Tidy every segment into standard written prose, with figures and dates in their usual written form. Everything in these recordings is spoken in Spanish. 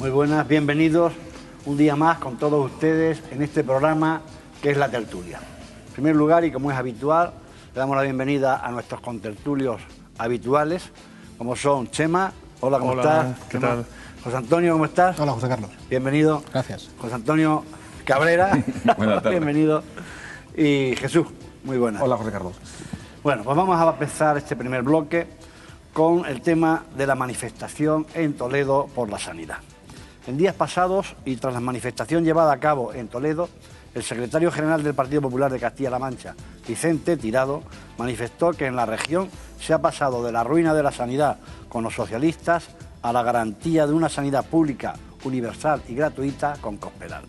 Muy buenas, bienvenidos un día más con todos ustedes en este programa que es La Tertulia. En primer lugar, y como es habitual, le damos la bienvenida a nuestros contertulios habituales, como son Chema. Hola, ¿cómo estás? ¿Qué tal? José Antonio, ¿cómo estás? Hola, José Carlos. Bienvenido. Gracias. José Antonio Cabrera. Buenas tardes. Bienvenido. Y Jesús, muy buenas. Hola, José Carlos. Bueno, pues vamos a empezar este primer bloque con el tema de la manifestación en Toledo por la sanidad. En días pasados, y tras la manifestación llevada a cabo en Toledo, el secretario general del Partido Popular de Castilla-La Mancha, Vicente Tirado, manifestó que en la región se ha pasado de la ruina de la sanidad con los socialistas a la garantía de una sanidad pública, universal y gratuita con Cospedal.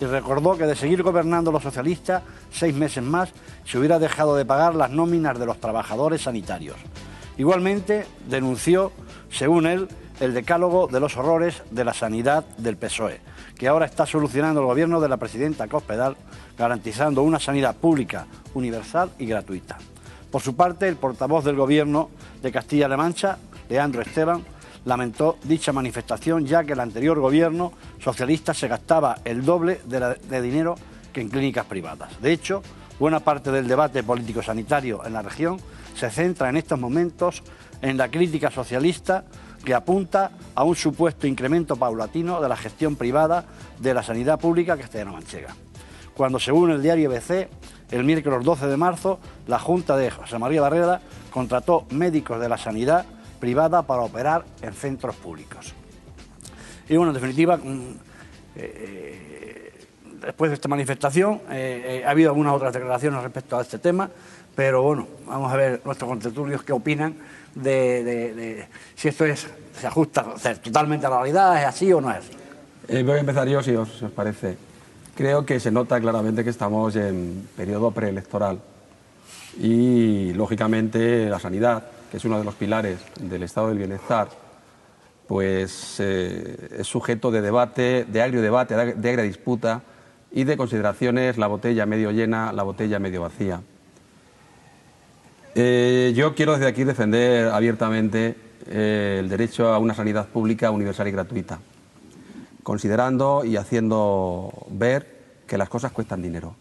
Y recordó que de seguir gobernando los socialistas 6 meses más se hubiera dejado de pagar las nóminas de los trabajadores sanitarios. Igualmente denunció, según él, el decálogo de los horrores de la sanidad del PSOE, que ahora está solucionando el gobierno de la presidenta Cospedal, garantizando una sanidad pública, universal y gratuita. Por su parte, el portavoz del gobierno de Castilla-La Mancha, Leandro Esteban, lamentó dicha manifestación, ya que el anterior gobierno socialista se gastaba el doble de dinero que en clínicas privadas. De hecho, buena parte del debate político-sanitario en la región se centra en estos momentos en la crítica socialista que apunta a un supuesto incremento paulatino de la gestión privada de la sanidad pública castellano-manchega. Cuando, según el diario ABC, el miércoles 12 de marzo, la Junta de José María Barreda contrató médicos de la sanidad privada para operar en centros públicos. Y bueno, en definitiva, después de esta manifestación ha habido algunas otras declaraciones respecto a este tema, pero bueno, vamos a ver nuestros contertulios qué opinan de si esto se ajusta totalmente a la realidad, es así o no es así. Voy a empezar yo, si os parece. Creo que se nota claramente que estamos en periodo preelectoral y, lógicamente, la sanidad, que es uno de los pilares del estado del bienestar, pues es sujeto de debate, de agrio debate, de agria disputa y de consideraciones la botella medio llena, la botella medio vacía. Yo quiero desde aquí defender abiertamente el derecho a una sanidad pública, universal y gratuita, considerando y haciendo ver que las cosas cuestan dinero,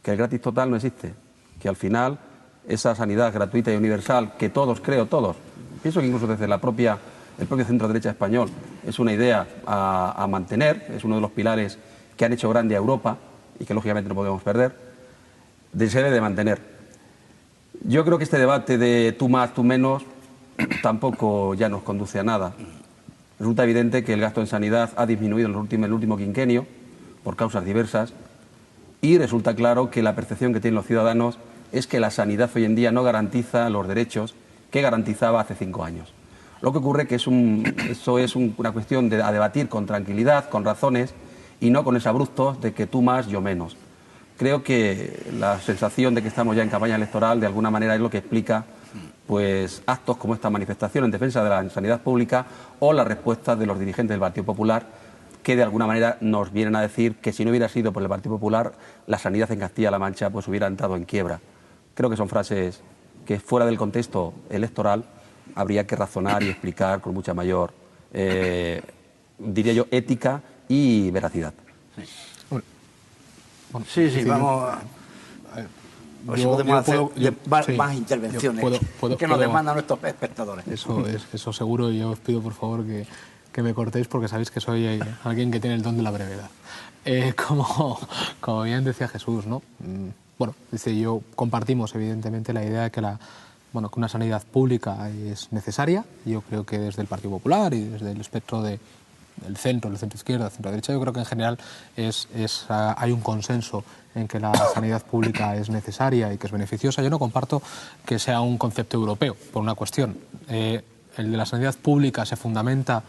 que el gratis total no existe, que al final esa sanidad gratuita y universal que todos, pienso que incluso desde el propio centro-derecha español, es una idea a mantener, es uno de los pilares que han hecho grande a Europa y que lógicamente no podemos perder, se debe de mantener. Yo creo que este debate de tú más, tú menos, tampoco ya nos conduce a nada. Resulta evidente que el gasto en sanidad ha disminuido en el último quinquenio por causas diversas y resulta claro que la percepción que tienen los ciudadanos es que la sanidad hoy en día no garantiza los derechos que garantizaba hace 5 años. Lo que ocurre que eso es una cuestión a debatir con tranquilidad, con razones y no con exabruptos de que tú más, yo menos. Creo que la sensación de que estamos ya en campaña electoral de alguna manera es lo que explica pues actos como esta manifestación en defensa de la sanidad pública o las respuestas de los dirigentes del Partido Popular que de alguna manera nos vienen a decir que si no hubiera sido por el Partido Popular la sanidad en Castilla-La Mancha pues hubiera entrado en quiebra. Creo que son frases que fuera del contexto electoral habría que razonar y explicar con mucha mayor, diría yo, ética y veracidad. Sí, vamos a... si podemos hacer más intervenciones que nos demandan nuestros espectadores. Eso seguro, y yo os pido por favor que me cortéis porque sabéis que soy alguien que tiene el don de la brevedad. Como bien decía Jesús, ¿no? Bueno, yo compartimos evidentemente la idea de que que una sanidad pública es necesaria. Yo creo que desde el Partido Popular y desde el espectro del centro izquierda, el centro derecha, yo creo que en general hay un consenso en que la sanidad pública es necesaria y que es beneficiosa. Yo no comparto que sea un concepto europeo, por una cuestión. El de la sanidad pública se fundamenta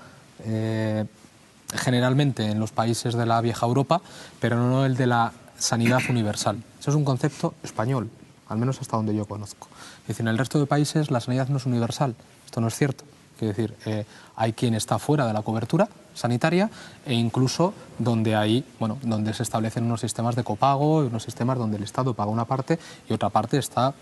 generalmente en los países de la vieja Europa, pero no el de la sanidad universal. Eso es un concepto español, al menos hasta donde yo conozco. Es decir, en el resto de países la sanidad no es universal. Esto no es cierto. Quiero decir, hay quien está fuera de la cobertura sanitaria e incluso donde donde se establecen unos sistemas de copago, unos sistemas donde el Estado paga una parte y otra parte está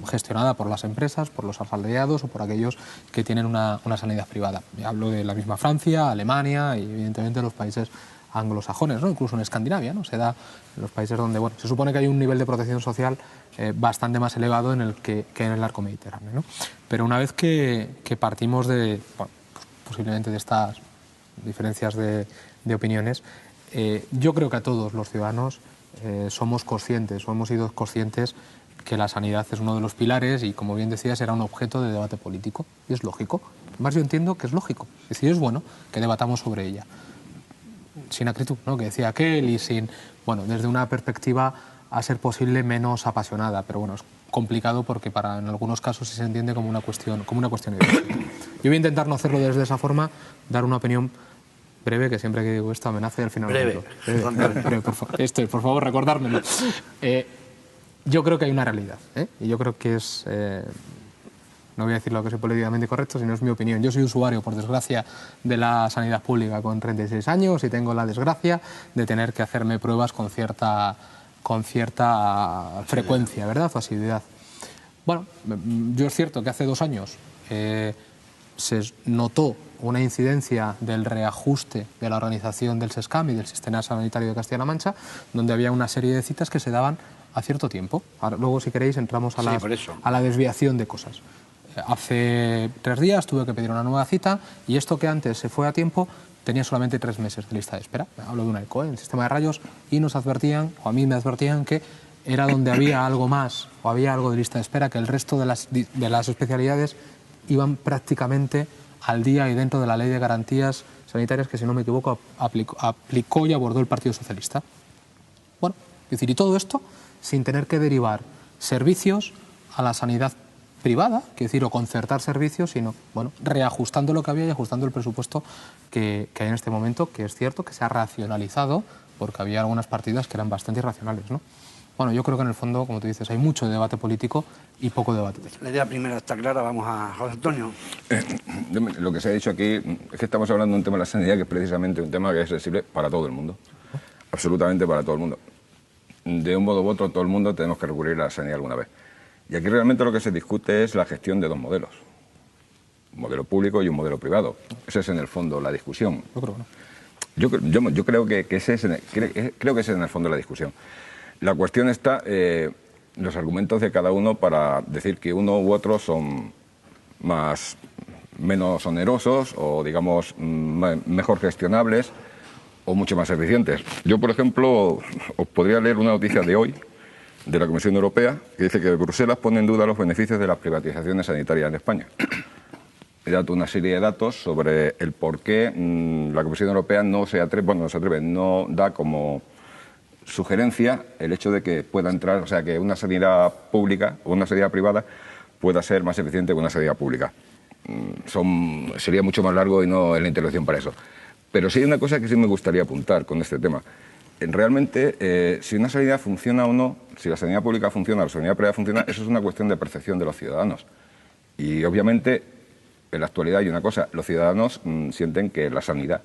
gestionada por las empresas, por los asalariados o por aquellos que tienen una sanidad privada. Hablo de la misma Francia, Alemania y evidentemente los países anglosajones, ¿no? Incluso en Escandinavia, ¿no? Se da en los países donde se supone que hay un nivel de protección social bastante más elevado en el que en el arco mediterráneo, ¿no? Pero una vez que partimos de, posiblemente de estas diferencias de opiniones, yo creo que a todos los ciudadanos somos conscientes o hemos sido conscientes que la sanidad es uno de los pilares y, como bien decía, será un objeto de debate político. Y es lógico. Además, yo entiendo que es lógico. Es decir, es bueno que debatamos sobre ella. Sin acritud, ¿no? Que decía aquel y desde una perspectiva a ser posible menos apasionada, pero bueno, es complicado porque en algunos casos se entiende como una cuestión ideológica. Yo voy a intentar no hacerlo desde esa forma, dar una opinión breve, que siempre que digo esto amenaza y al final... Breve, por favor, recordármelo. Yo creo que hay una realidad, y yo creo que es... no voy a decir lo que soy políticamente correcto, sino es mi opinión. Yo soy usuario, por desgracia, de la sanidad pública con 36 años y tengo la desgracia de tener que hacerme pruebas con cierta frecuencia, ¿verdad? O asiduidad. Bueno, yo es cierto que hace 2 años se notó una incidencia del reajuste de la organización del SESCAM y del Sistema Sanitario de Castilla-La Mancha, donde había una serie de citas que se daban a cierto tiempo. Ahora, luego, si queréis, entramos a la desviación de cosas. Hace 3 días tuve que pedir una nueva cita y esto que antes se fue a tiempo tenía solamente 3 meses de lista de espera. Hablo de una ECO, el sistema de rayos, y nos advertían, o a mí me advertían, que era donde había algo más o había algo de lista de espera, que el resto de las especialidades iban prácticamente al día y dentro de la Ley de Garantías Sanitarias que, si no me equivoco, aplicó y abordó el Partido Socialista. Bueno, es decir, y todo esto sin tener que derivar servicios a la sanidad privada, o concertar servicios, sino, reajustando lo que había y ajustando el presupuesto que hay en este momento, que es cierto que se ha racionalizado porque había algunas partidas que eran bastante irracionales, ¿no? Bueno, yo creo que en el fondo, como tú dices, hay mucho debate político y poco debate técnico. La idea primera está clara, vamos a José Antonio. Lo que se ha dicho aquí es que estamos hablando de un tema de la sanidad que es precisamente un tema que es sensible para todo el mundo, absolutamente para todo el mundo. De un modo u otro, todo el mundo tenemos que recurrir a la sanidad alguna vez. Y aquí realmente lo que se discute es la gestión de 2 modelos, un modelo público y un modelo privado. Esa es en el fondo la discusión. Yo creo que no. Yo creo que ese es en el fondo la discusión. La cuestión está los argumentos de cada uno para decir que uno u otro son menos onerosos o, digamos, mejor gestionables o mucho más eficientes. Yo, por ejemplo, os podría leer una noticia de hoy de la Comisión Europea que dice que Bruselas pone en duda los beneficios de las privatizaciones sanitarias en España. He dado una serie de datos sobre el por qué la Comisión Europea no da como sugerencia el hecho de que pueda entrar, o sea, que una sanidad pública o una sanidad privada pueda ser más eficiente que una sanidad pública. Sería mucho más largo y no es la intervención para eso. Pero sí hay una cosa que sí me gustaría apuntar con este tema. Realmente, si una sanidad funciona o no, si la sanidad pública funciona o la sanidad privada funciona, eso es una cuestión de percepción de los ciudadanos. Y obviamente, en la actualidad hay una cosa, los ciudadanos sienten que la sanidad,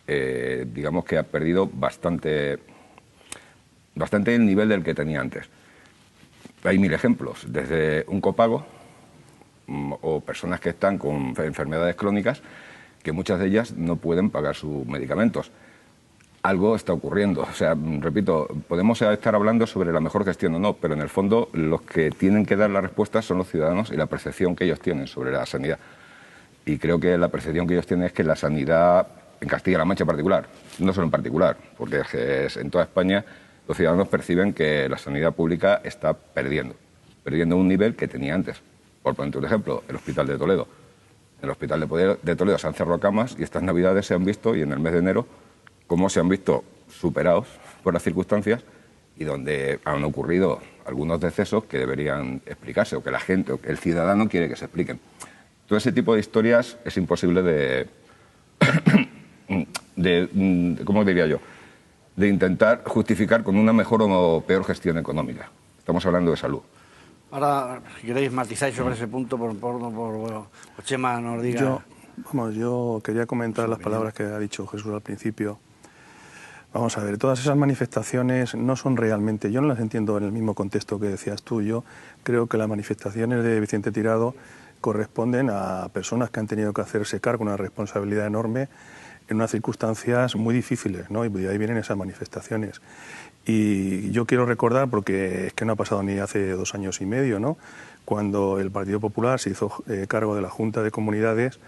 digamos que ha perdido bastante el nivel del que tenía antes. Hay 1000 ejemplos, desde un copago o personas que están con enfermedades crónicas que muchas de ellas no pueden pagar sus medicamentos. Algo está ocurriendo. O sea, repito, podemos estar hablando sobre la mejor gestión o no, pero en el fondo los que tienen que dar la respuesta son los ciudadanos y la percepción que ellos tienen sobre la sanidad. Y creo que la percepción que ellos tienen es que la sanidad, en Castilla-La Mancha en particular, no solo en particular, porque en toda España los ciudadanos perciben que la sanidad pública está perdiendo un nivel que tenía antes. Por ponerte un ejemplo, el Hospital de Toledo. En el Hospital de Toledo se han cerrado camas y estas Navidades se han visto, y en el mes de enero, cómo se han visto superados por las circunstancias y donde han ocurrido algunos decesos que deberían explicarse o que la gente, o que el ciudadano quiere que se expliquen. Todo ese tipo de historias es imposible ¿cómo diría yo?, de intentar justificar con una mejor o peor gestión económica. Estamos hablando de salud. Ahora, si queréis matizáis sobre ese punto, por Chema nos diga... Yo quería comentar las palabras que ha dicho Jesús al principio. Vamos a ver, todas esas manifestaciones no son realmente, yo no las entiendo en el mismo contexto que decías tú. Yo creo que las manifestaciones de Vicente Tirado corresponden a personas que han tenido que hacerse cargo de una responsabilidad enorme en unas circunstancias muy difíciles, ¿no? Y de ahí vienen esas manifestaciones. Y yo quiero recordar, porque es que no ha pasado ni hace 2 años y medio, ¿no?, cuando el Partido Popular se hizo cargo de la Junta de Comunidades,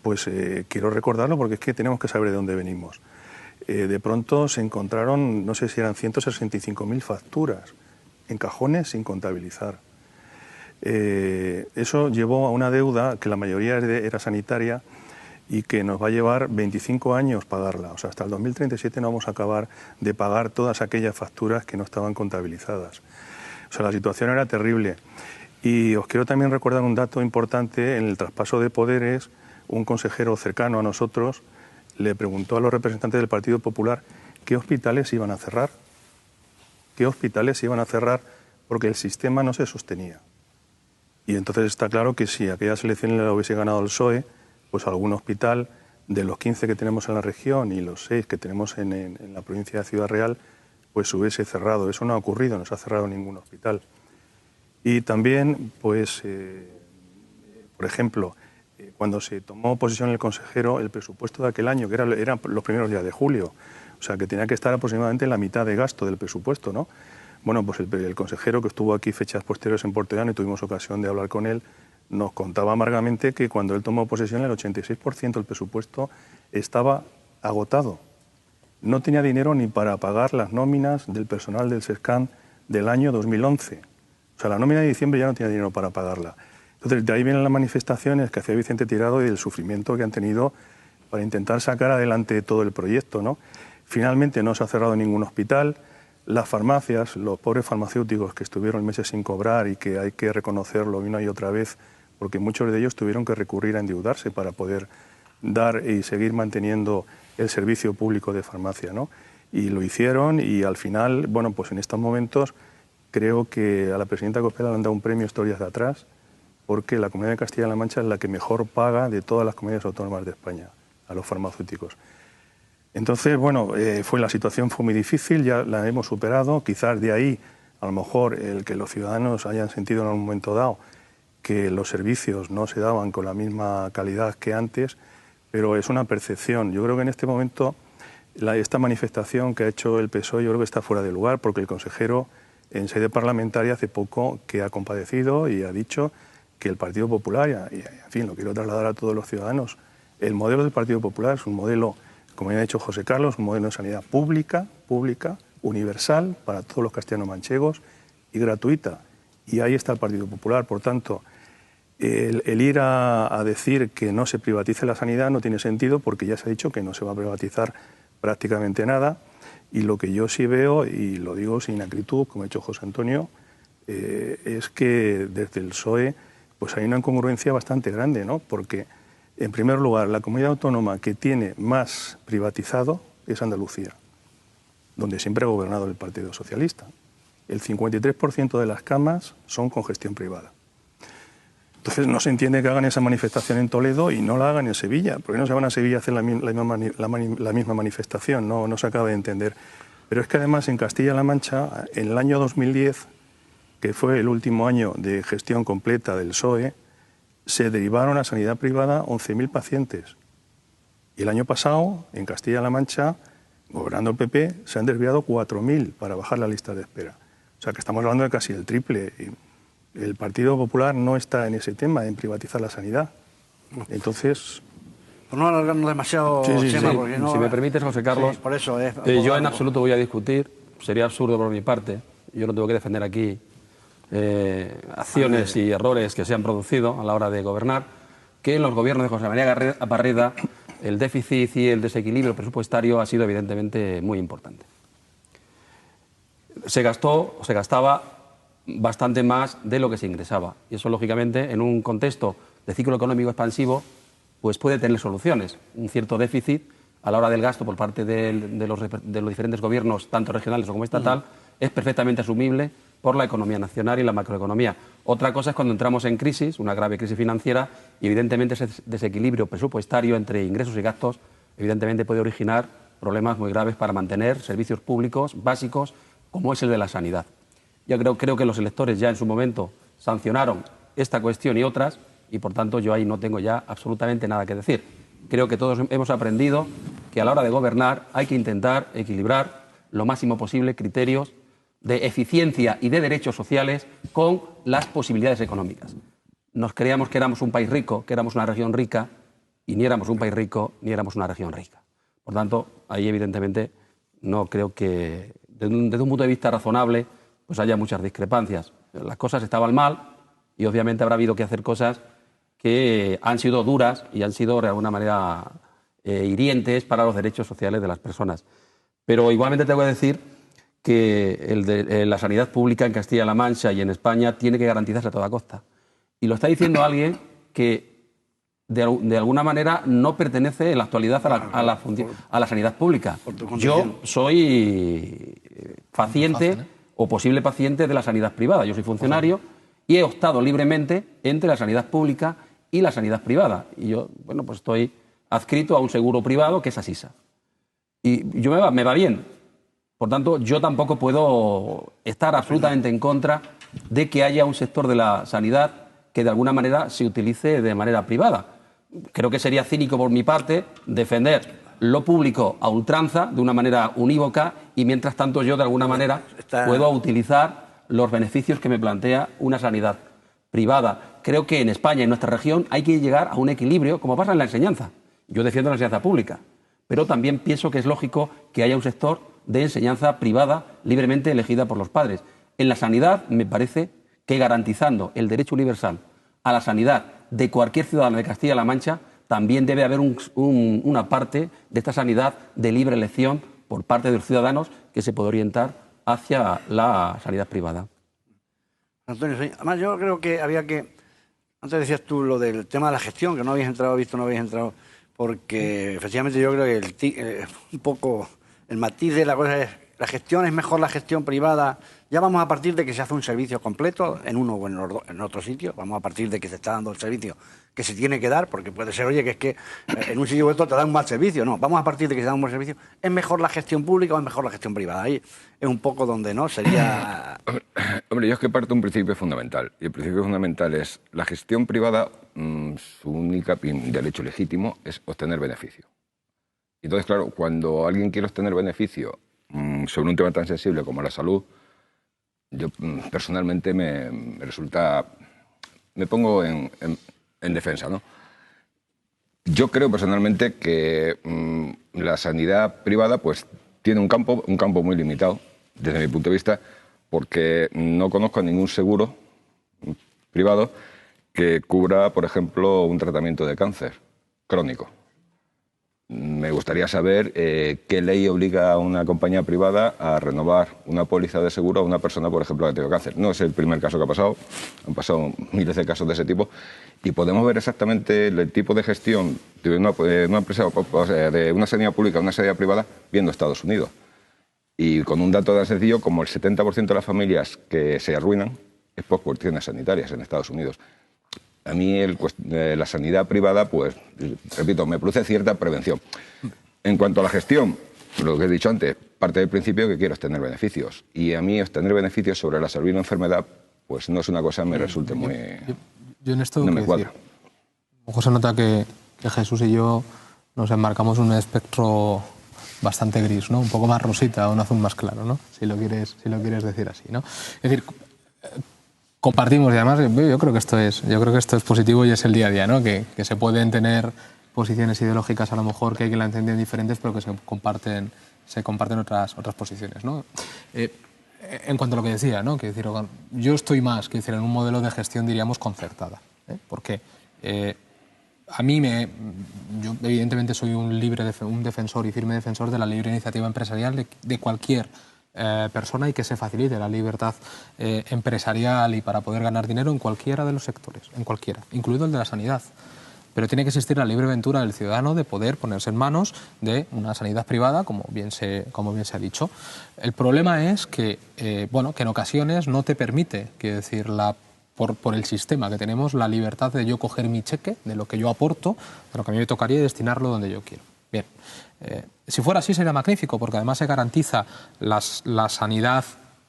pues quiero recordarlo porque es que tenemos que saber de dónde venimos. De pronto se encontraron, no sé si eran 165.000 facturas en cajones sin contabilizar. Eso llevó a una deuda que la mayoría era sanitaria y que nos va a llevar 25 años pagarla. O sea, hasta el 2037 no vamos a acabar de pagar todas aquellas facturas que no estaban contabilizadas. O sea, la situación era terrible. Y os quiero también recordar un dato importante. En el traspaso de poderes, un consejero cercano a nosotros le preguntó a los representantes del Partido Popular qué hospitales iban a cerrar. ¿Qué hospitales iban a cerrar? Porque el sistema no se sostenía. Y entonces está claro que si aquellas elecciones las hubiese ganado el PSOE, pues algún hospital de los 15 que tenemos en la región y los 6 que tenemos en la provincia de Ciudad Real, pues hubiese cerrado. Eso no ha ocurrido, no se ha cerrado ningún hospital. Y también, pues, por ejemplo, cuando se tomó posesión el consejero, el presupuesto de aquel año, que eran los primeros días de julio, o sea, que tenía que estar aproximadamente en la mitad de gasto del presupuesto, ¿no? Bueno, pues el consejero, que estuvo aquí fechas posteriores en Puerto Llano y tuvimos ocasión de hablar con él, nos contaba amargamente que cuando él tomó posesión el 86% del presupuesto estaba agotado. No tenía dinero ni para pagar las nóminas del personal del SESCAN del año 2011. O sea, la nómina de diciembre ya no tenía dinero para pagarla. Entonces, de ahí vienen las manifestaciones que hacía Vicente Tirado y el sufrimiento que han tenido para intentar sacar adelante todo el proyecto, ¿no? Finalmente no se ha cerrado ningún hospital. Las farmacias, los pobres farmacéuticos que estuvieron meses sin cobrar y que hay que reconocerlo una y otra vez, porque muchos de ellos tuvieron que recurrir a endeudarse para poder dar y seguir manteniendo el servicio público de farmacia, ¿no? Y lo hicieron y al final, bueno, pues en estos momentos creo que a la presidenta Cospedal le han dado un premio Historias de Atrás, porque la Comunidad de Castilla-La Mancha es la que mejor paga de todas las comunidades autónomas de España a los farmacéuticos. Entonces, bueno, la situación fue muy difícil, ya la hemos superado. Quizás de ahí, a lo mejor, el que los ciudadanos hayan sentido en un momento dado que los servicios no se daban con la misma calidad que antes, pero es una percepción. Yo creo que en este momento esta manifestación que ha hecho el PSOE yo creo que está fuera de lugar, porque el consejero en sede parlamentaria hace poco que ha compadecido y ha dicho que el Partido Popular, y en fin, lo quiero trasladar a todos los ciudadanos, el modelo del Partido Popular es un modelo, como ya ha dicho José Carlos, un modelo de sanidad pública, universal, para todos los castellano-manchegos y gratuita. Y ahí está el Partido Popular. Por tanto, el ir a decir que no se privatice la sanidad no tiene sentido, porque ya se ha dicho que no se va a privatizar prácticamente nada. Y lo que yo sí veo, y lo digo sin acritud, como ha dicho José Antonio, es que desde el PSOE pues hay una incongruencia bastante grande, ¿no? Porque, en primer lugar, la comunidad autónoma que tiene más privatizado es Andalucía, donde siempre ha gobernado el Partido Socialista. El 53% de las camas son con gestión privada. Entonces no se entiende que hagan esa manifestación en Toledo y no la hagan en Sevilla. ¿Por qué no se van a Sevilla a hacer la misma manifestación? No se acaba de entender. Pero es que además en Castilla-La Mancha, en el año 2010, que fue el último año de gestión completa del PSOE, se derivaron a sanidad privada 11.000 pacientes. Y el año pasado, en Castilla-La Mancha, gobernando el PP, se han desviado 4.000 para bajar la lista de espera. O sea que estamos hablando de casi el triple. El Partido Popular no está en ese tema, en privatizar la sanidad. Entonces... Por no alargarnos demasiado, Chema, porque no... Si me permites, José Carlos, sí, por eso yo en absoluto voy a discutir, sería absurdo por mi parte, yo no tengo que defender aquí acciones y errores que se han producido a la hora de gobernar, que en los gobiernos de José María Barreda el déficit y el desequilibrio presupuestario ha sido evidentemente muy importante. Se gastaba bastante más de lo que se ingresaba, y eso lógicamente en un contexto de ciclo económico expansivo pues puede tener soluciones. Un cierto déficit a la hora del gasto por parte de los diferentes gobiernos, tanto regionales como estatal, es perfectamente asumible por la economía nacional y la macroeconomía. Otra cosa es cuando entramos en crisis, una grave crisis financiera, y evidentemente ese desequilibrio presupuestario entre ingresos y gastos evidentemente puede originar problemas muy graves para mantener servicios públicos básicos como es el de la sanidad. Yo creo que los electores ya en su momento sancionaron esta cuestión y otras, y por tanto yo ahí no tengo ya absolutamente nada que decir. Creo que todos hemos aprendido que a la hora de gobernar hay que intentar equilibrar lo máximo posible criterios de eficiencia y de derechos sociales con las posibilidades económicas. Nos creíamos que éramos un país rico, que éramos una región rica, y ni éramos un país rico ni éramos una región rica. Por tanto, ahí evidentemente no creo que desde un punto de vista razonable pues haya muchas discrepancias. Las cosas estaban mal y obviamente habrá habido que hacer cosas que han sido duras y han sido de alguna manera hirientes para los derechos sociales de las personas. Pero igualmente tengo que decir que la sanidad pública en Castilla-La Mancha y en España tiene que garantizarse a toda costa. Y lo está diciendo alguien que de alguna manera no pertenece en la actualidad a la sanidad pública. Yo soy paciente o posible paciente de la sanidad privada. Yo soy funcionario y he optado libremente entre la sanidad pública y la sanidad privada. Y yo, bueno, pues estoy adscrito a un seguro privado que es Asisa. Y me va bien. Por tanto, yo tampoco puedo estar absolutamente en contra de que haya un sector de la sanidad que de alguna manera se utilice de manera privada. Creo que sería cínico por mi parte defender lo público a ultranza, de una manera unívoca, y mientras tanto yo de alguna manera puedo utilizar los beneficios que me plantea una sanidad privada. Creo que en España, en nuestra región, hay que llegar a un equilibrio, como pasa en la enseñanza. Yo defiendo la enseñanza pública, pero también pienso que es lógico que haya un sector de enseñanza privada libremente elegida por los padres. En la sanidad me parece que garantizando el derecho universal a la sanidad de cualquier ciudadano de Castilla-La Mancha, también debe haber una parte de esta sanidad de libre elección por parte de los ciudadanos que se puede orientar hacia la sanidad privada. Antonio, además yo creo que había que... Antes decías tú lo del tema de la gestión, que no habías entrado, porque efectivamente yo creo que un poco el matiz de la cosa es la gestión es mejor la gestión privada. Ya vamos a partir de que se hace un servicio completo en uno o en otro sitio. Vamos a partir de que se está dando el servicio que se tiene que dar, porque puede ser, oye, que es que en un sitio u otro te dan un mal servicio. No, vamos a partir de que se da un buen servicio. ¿Es mejor la gestión pública o es mejor la gestión privada? Ahí es un poco donde no sería... Hombre, yo es que parto de un principio fundamental. Y el principio fundamental es la gestión privada, su única derecho legítimo es obtener beneficio. Entonces, claro, cuando alguien quiere obtener beneficio sobre un tema tan sensible como la salud, yo personalmente me resulta... Me pongo en defensa, ¿no? Yo creo personalmente que la sanidad privada pues tiene un campo muy limitado, desde mi punto de vista, porque no conozco ningún seguro privado que cubra, por ejemplo, un tratamiento de cáncer crónico. Me gustaría saber qué ley obliga a una compañía privada a renovar una póliza de seguro a una persona, por ejemplo, que ha tenido cáncer. No es el primer caso que ha pasado, han pasado miles de casos de ese tipo, y podemos ver exactamente el tipo de gestión de una empresa, de una sanidad pública a una sanidad privada, viendo Estados Unidos. Y con un dato tan sencillo como el 70% de las familias que se arruinan es por cuestiones sanitarias en Estados Unidos. A mí la sanidad privada, pues, repito, me produce cierta prevención. En cuanto a la gestión, lo que he dicho antes, parte del principio que quiero obtener beneficios. Y a mí obtener beneficios sobre la salud y la enfermedad, pues no es una cosa que me resulte muy... Yo en esto no me cuadra. Ojo, se nota que Jesús y yo nos enmarcamos en un espectro bastante gris, ¿no? Un poco más rosita o un azul más claro, ¿no? Si lo quieres decir así, ¿no? Es decir, compartimos, y además yo creo que esto es positivo y es el día a día, ¿no? Que se pueden tener posiciones ideológicas a lo mejor que hay quien la entienden diferentes, pero que se comparten otras posiciones, ¿no? En cuanto a lo que decía, ¿no? Que decir, yo estoy más que decir en un modelo de gestión, diríamos, concertada, porque a mí yo evidentemente soy un defensor y firme defensor de la libre iniciativa empresarial de cualquier persona, y que se facilite la libertad empresarial y para poder ganar dinero en cualquiera de los sectores, en cualquiera, incluido el de la sanidad. pero tiene que existir la libre ventura del ciudadano de poder ponerse en manos de una sanidad privada, como bien se ha dicho. El problema es que, bueno, que en ocasiones no te permite, quiero decir, por el sistema que tenemos, la libertad de yo coger mi cheque, de lo que yo aporto, de lo que a mí me tocaría y destinarlo donde yo quiero. Bien, si fuera así sería magnífico, porque además se garantiza la sanidad,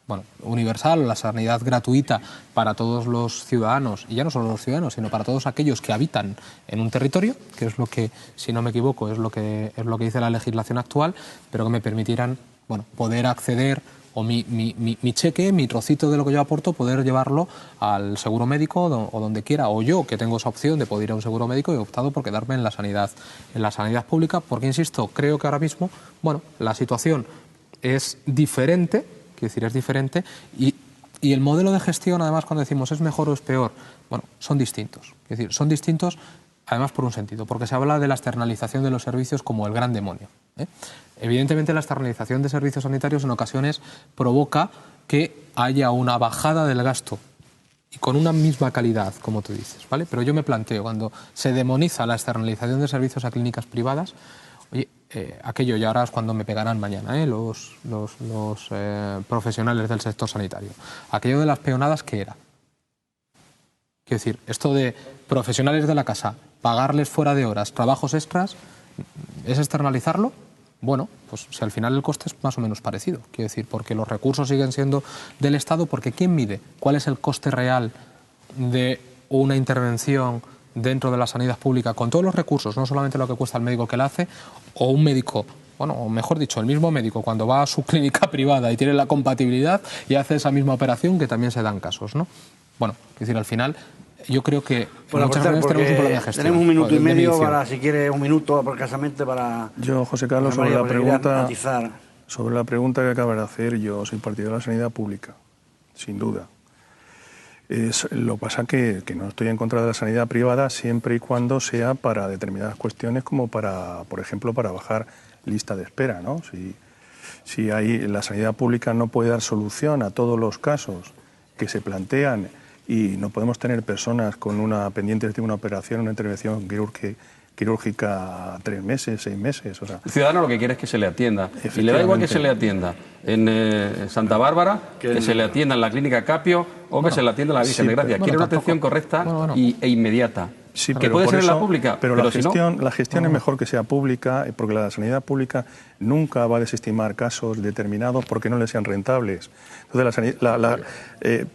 bueno, universal, la sanidad gratuita para todos los ciudadanos, y ya no solo los ciudadanos, sino para todos aquellos que habitan en un territorio, que es lo que, si no me equivoco, es lo que dice la legislación actual, pero que me permitieran, bueno, poder acceder, o mi cheque, mi trocito de lo que yo aporto, poder llevarlo al seguro médico o donde quiera, o yo, que tengo esa opción de poder ir a un seguro médico, he optado por quedarme en la sanidad pública, porque, insisto, creo que ahora mismo, bueno, la situación es diferente, quiero decir, es diferente, y el modelo de gestión, además, cuando decimos es mejor o es peor, bueno, son distintos. Es decir, son distintos, además, por un sentido, porque se habla de la externalización de los servicios como el gran demonio, ¿eh? Evidentemente, la externalización de servicios sanitarios en ocasiones provoca que haya una bajada del gasto y con una misma calidad, como tú dices, ¿vale? Pero yo me planteo, cuando se demoniza la externalización de servicios a clínicas privadas, oye, aquello ya ahora es cuando me pegarán mañana, los profesionales del sector sanitario. Aquello de las peonadas, ¿qué era? Quiero decir, esto de profesionales de la casa, pagarles fuera de horas, trabajos extras, ¿es externalizarlo? Bueno, pues si al final el coste es más o menos parecido, quiero decir, porque los recursos siguen siendo del Estado, porque ¿quién mide cuál es el coste real de una intervención dentro de la sanidad pública con todos los recursos, no solamente lo que cuesta el médico que la hace, o un médico, bueno, o mejor dicho, el mismo médico cuando va a su clínica privada y tiene la compatibilidad y hace esa misma operación, que también se dan casos, ¿no? Bueno, es decir, al final yo creo que muchas veces tenemos un problema de gestión. Tenemos un minuto y medio para, si quiere, un minuto escasamente para... Yo, José Carlos, sobre la pregunta que acabas de hacer, yo soy partidario de la sanidad pública, sin duda. Lo que pasa que no estoy en contra de la sanidad privada siempre y cuando sea para determinadas cuestiones, como para, por ejemplo, para bajar lista de espera, ¿no? Si la sanidad pública no puede dar solución a todos los casos que se plantean, y no podemos tener personas pendientes de una operación, una intervención quirúrgica 3 meses, 6 meses. O sea, el ciudadano lo que quiere es que se le atienda. Y le da igual que se le atienda en Santa Bárbara, que se le atienda en la clínica Capio o que se le atienda en la Virgen de Gracia. Quiere una atención correcta e inmediata. Sí, que puede ser en la pública, pero la gestión es mejor que sea pública, porque la sanidad pública nunca va a desestimar casos determinados porque no le sean rentables. Entonces,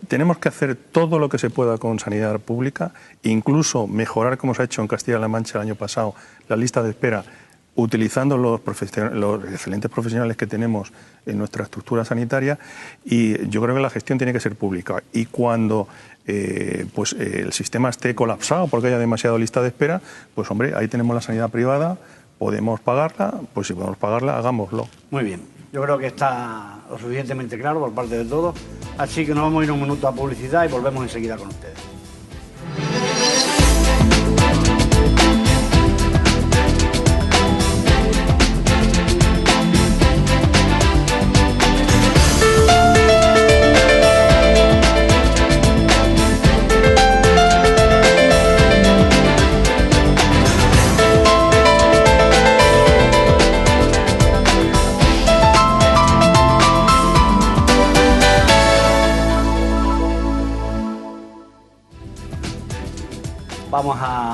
tenemos que hacer todo lo que se pueda con sanidad pública, incluso mejorar, como se ha hecho en Castilla-La Mancha el año pasado, la lista de espera, utilizando los excelentes profesionales que tenemos en nuestra estructura sanitaria, y yo creo que la gestión tiene que ser pública. Y cuando el sistema esté colapsado porque haya demasiada lista de espera, pues hombre, ahí tenemos la sanidad privada, podemos pagarla, pues si podemos pagarla, hagámoslo. Muy bien, yo creo que está lo suficientemente claro por parte de todos, así que nos vamos a ir un minuto a publicidad y volvemos enseguida con ustedes.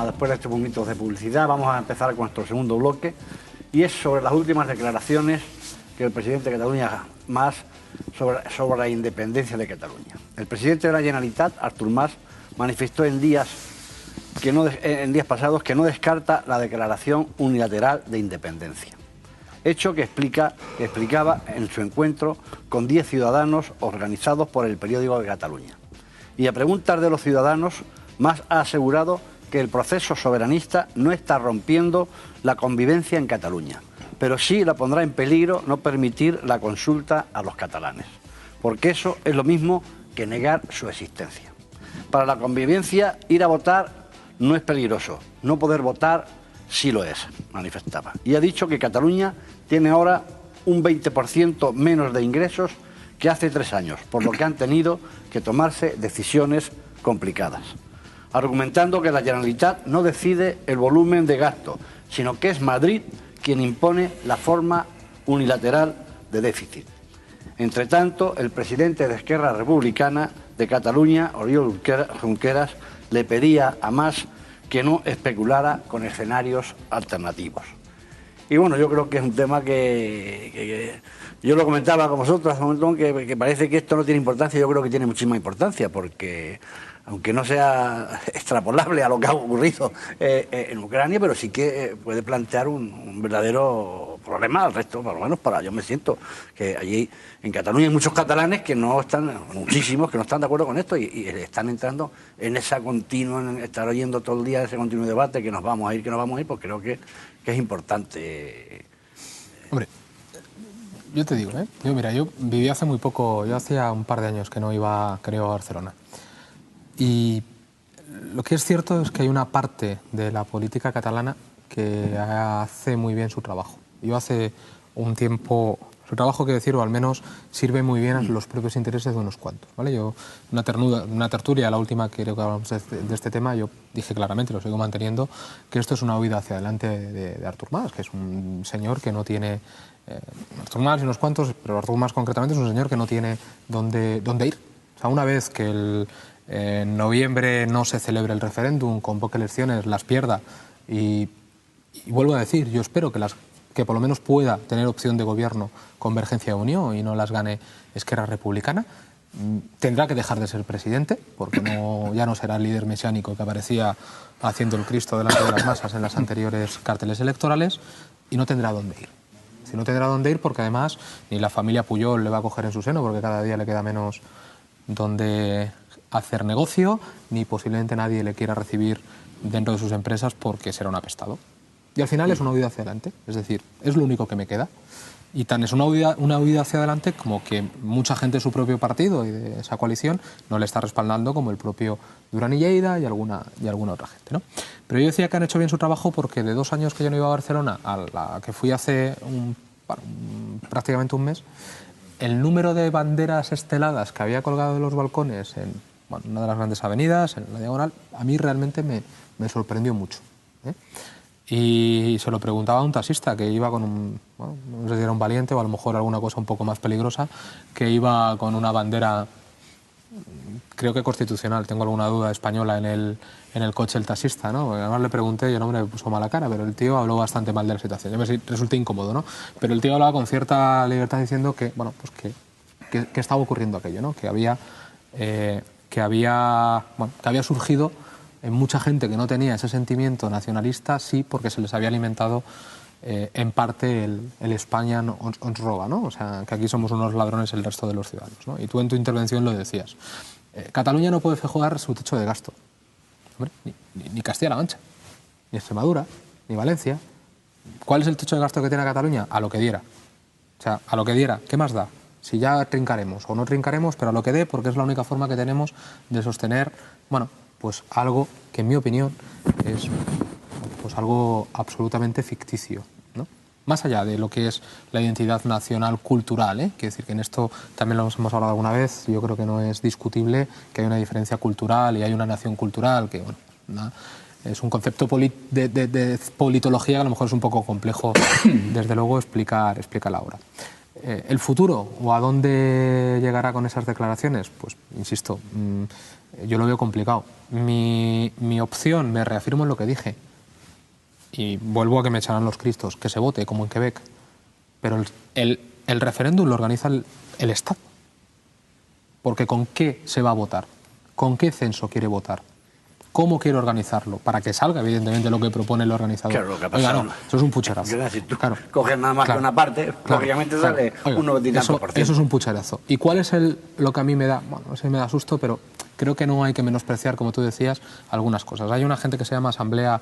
Después de estos momentos de publicidad, vamos a empezar con nuestro segundo bloque, y es sobre las últimas declaraciones que el presidente de Catalunya Mas sobre la independencia de Cataluña. El presidente de la Generalitat, Artur Mas, manifestó en días pasados que no descarta la declaración unilateral de independencia, hecho que explicaba en su encuentro con 10 ciudadanos organizados por el periódico de Cataluña. Y a preguntas de los ciudadanos, Mas ha asegurado que el proceso soberanista no está rompiendo la convivencia en Cataluña, pero sí la pondrá en peligro no permitir la consulta a los catalanes, porque eso es lo mismo que negar su existencia. Para la convivencia, ir a votar no es peligroso, no poder votar sí lo es, manifestaba. Y ha dicho que Cataluña tiene ahora un 20% menos de ingresos que hace 3 años, por lo que han tenido que tomarse decisiones complicadas. argumentando que la Generalitat no decide el volumen de gasto, sino que es Madrid quien impone la forma unilateral de déficit. Entre tanto, el presidente de Esquerra Republicana de Cataluña, Oriol Junqueras, le pedía a Mas que no especulara con escenarios alternativos. Y bueno, yo creo que es un tema que yo lo comentaba con vosotros hace un montón, que parece que esto no tiene importancia. Yo creo que tiene muchísima importancia, porque aunque no sea extrapolable a lo que ha ocurrido en Ucrania, pero sí que puede plantear un verdadero problema al resto, por lo menos yo me siento que allí en Cataluña hay muchos catalanes que no están, muchísimos que no están de acuerdo con esto y están entrando en esa continua, en estar oyendo todo el día ese continuo debate, que nos vamos a ir, pues creo que es importante. Hombre, yo te digo, yo viví hace muy poco, yo hacía un par de años que no iba, creo, a Barcelona. Y lo que es cierto es que hay una parte de la política catalana que hace muy bien su trabajo. Yo hace un tiempo, su trabajo, quiero decir, o al menos sirve muy bien a los propios intereses de unos cuantos, ¿vale? Yo, una tertulia, la última que creo que hablamos de este tema, yo dije claramente, lo sigo manteniendo, que esto es una huida hacia adelante de Artur Mas, que es un señor que no tiene... Artur Mas y unos cuantos, pero Artur Mas concretamente es un señor que no tiene dónde ir. O sea, una vez que en noviembre no se celebre el referéndum, convoque elecciones, las pierda y vuelvo a decir, yo espero que por lo menos pueda tener opción de gobierno Convergencia y Unión y no las gane Esquerra Republicana, tendrá que dejar de ser presidente, porque ya no será el líder mesiánico que aparecía haciendo el Cristo delante de las masas en las anteriores carteles electorales, y no tendrá dónde ir. Si no tendrá dónde ir, porque además ni la familia Pujol le va a coger en su seno, porque cada día le queda menos donde hacer negocio, ni posiblemente nadie le quiera recibir dentro de sus empresas porque será un apestado. Y al final es una huida hacia adelante, es decir, es lo único que me queda. Y tan es una huida hacia adelante como que mucha gente de su propio partido y de esa coalición no le está respaldando, como el propio Duran y Lleida y alguna otra gente, ¿no? Pero yo decía que han hecho bien su trabajo porque de 2 años que yo no iba a Barcelona a la que fui hace prácticamente un mes, el número de banderas esteladas que había colgado de los balcones en una de las grandes avenidas, en la Diagonal, a mí realmente me sorprendió mucho, ¿eh? Y se lo preguntaba a un taxista que iba con no sé si era un valiente o a lo mejor alguna cosa un poco más peligrosa, que iba con una bandera, creo que constitucional, tengo alguna duda, española en el coche el taxista, ¿no? Además le pregunté y el hombre me puso mala cara, pero el tío habló bastante mal de la situación. Yo me resulté incómodo, ¿no? Pero el tío hablaba con cierta libertad diciendo que, bueno, pues que estaba ocurriendo aquello, ¿no? Que había surgido en mucha gente que no tenía ese sentimiento nacionalista, sí, porque se les había alimentado en parte el España ons roba, ¿no? O sea, que aquí somos unos ladrones el resto de los ciudadanos, ¿no? Y tú en tu intervención lo decías. Cataluña no puede fijar su techo de gasto. Hombre, ni Castilla-La Mancha, ni Extremadura, ni Valencia. ¿Cuál es el techo de gasto que tiene Cataluña? A lo que diera. O sea, a lo que diera. ¿Qué más da? Si ya trincaremos o no trincaremos, pero a lo que dé, porque es la única forma que tenemos de sostener, pues algo que en mi opinión es pues algo absolutamente ficticio, ¿no? Más allá de lo que es la identidad nacional cultural, quiero decir que en esto también lo hemos hablado alguna vez, yo creo que no es discutible que hay una diferencia cultural y hay una nación cultural, que es un concepto de politología que a lo mejor es un poco complejo, desde luego, explicar ahora. ¿El futuro o a dónde llegará con esas declaraciones? Pues, insisto, yo lo veo complicado. Mi opción, me reafirmo en lo que dije, y vuelvo a que me echarán los cristos, que se vote como en Quebec, pero el referéndum lo organiza el Estado. Porque ¿con qué se va a votar? ¿Con qué censo quiere votar? ¿Cómo quiere organizarlo? Para que salga, evidentemente, lo que propone el organizador. Claro, lo que ha pasado. Oiga, no, eso es un pucherazo. Si tú claro, coges nada más que una parte, lógicamente sale un 90%. Eso es un pucherazo. ¿Y cuál es lo que a mí me da? Bueno, no sé si me da susto, pero creo que no hay que menospreciar, como tú decías, algunas cosas. Hay una gente que se llama Asamblea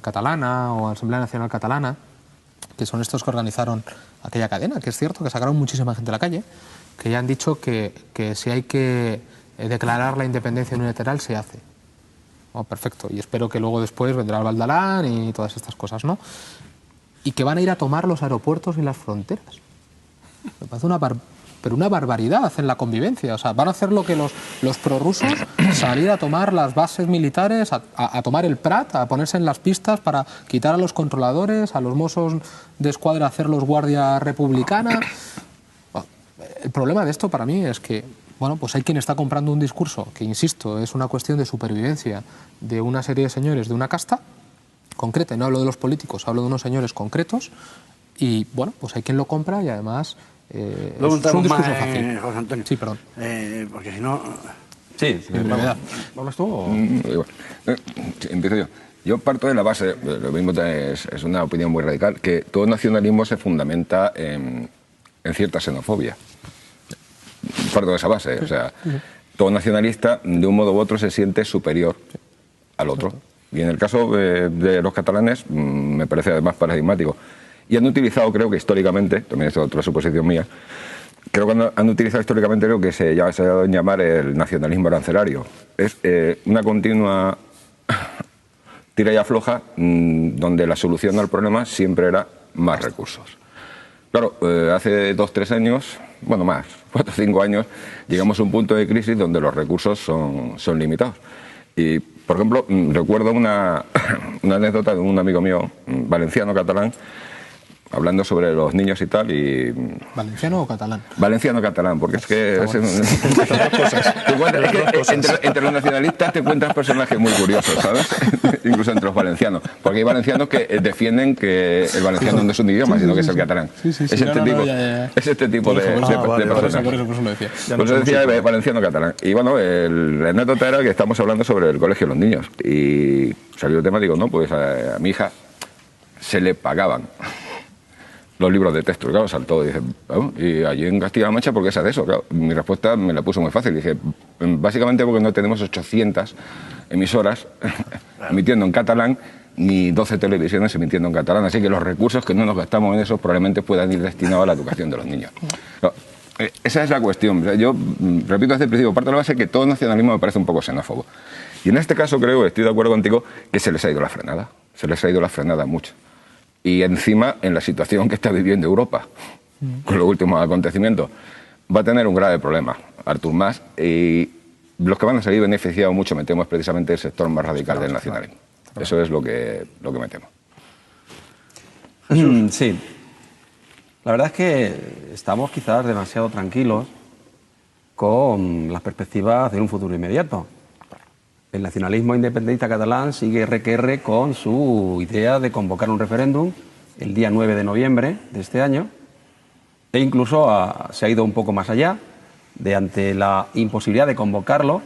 Catalana o Asamblea Nacional Catalana, que son estos que organizaron aquella cadena, que es cierto que sacaron muchísima gente a la calle, que ya han dicho que si hay que declarar la independencia unilateral, se hace. Perfecto, y espero que luego después vendrá el Valdalán y todas estas cosas, ¿no? Y que van a ir a tomar los aeropuertos y las fronteras. Me parece una pero una barbaridad en la convivencia. O sea, van a hacer lo que los prorrusos, salir a tomar las bases militares, a tomar el Prat, a ponerse en las pistas para quitar a los controladores, a los mozos de escuadra hacerlos guardia republicana. Bueno, el problema de esto para mí es que, bueno, pues hay quien está comprando un discurso que, insisto, es una cuestión de supervivencia de una serie de señores de una casta concreta, y no hablo de los políticos, hablo de unos señores concretos, y bueno, pues hay quien lo compra y además es un discurso fácil. José Antonio. Sí, perdón. Porque si no... Sí, ¿hablas tú o...? Empiezo yo. Yo parto de la base, lo mismo es una opinión muy radical, que todo nacionalismo se fundamenta en cierta xenofobia. Parto de esa base, o sea, todo nacionalista de un modo u otro se siente superior al otro. Y en el caso de los catalanes me parece además paradigmático. Y han utilizado, creo que históricamente, también es otra suposición mía, creo que han utilizado históricamente lo que se ha dado en llamar el nacionalismo arancelario. Es una continua tira y afloja donde la solución al problema siempre era más recursos. Claro, hace 2 o 3 años, bueno más, 4 o 5 años, llegamos a un punto de crisis donde los recursos son limitados. Y, por ejemplo, recuerdo una anécdota de un amigo mío, valenciano catalán, hablando sobre los niños y tal. Y ¿Valenciano o catalán? Valenciano catalán, porque es que, entre los nacionalistas te encuentras personajes muy curiosos, ¿sabes? Incluso entre los valencianos, porque hay valencianos que defienden que el valenciano no es un idioma, sino que es el catalán. Es este tipo de personas. Por eso lo decía. Pues yo decía valenciano catalán. Y bueno, la anécdota era que estamos hablando sobre el colegio de los niños, y salió el tema, digo, no, pues a mi hija se le pagaban los libros de texto. Claro, saltó y dice, bueno, y allí en Castilla-La Mancha, ¿por qué se hace eso? Claro, mi respuesta me la puso muy fácil. Dije, básicamente porque no tenemos 800 emisoras emitiendo en catalán, ni 12 televisiones emitiendo en catalán. Así que los recursos que no nos gastamos en eso probablemente puedan ir destinados a la educación de los niños. Claro, esa es la cuestión. O sea, yo repito desde el principio, parte de la base que todo nacionalismo me parece un poco xenófobo. Y en este caso creo, estoy de acuerdo contigo, que se les ha ido la frenada. Se les ha ido la frenada mucho. Y encima, en la situación que está viviendo Europa, con los últimos acontecimientos, va a tener un grave problema Artur Mas, y los que van a salir beneficiados mucho, me temo, es precisamente el sector más radical del nacionalismo. Eso es lo que me temo. Sí. La verdad es que estamos quizás demasiado tranquilos con las perspectivas de un futuro inmediato. El nacionalismo independentista catalán sigue RQR con su idea de convocar un referéndum el día 9 de noviembre de este año, e incluso se ha ido un poco más allá. Ante la imposibilidad de convocarlo,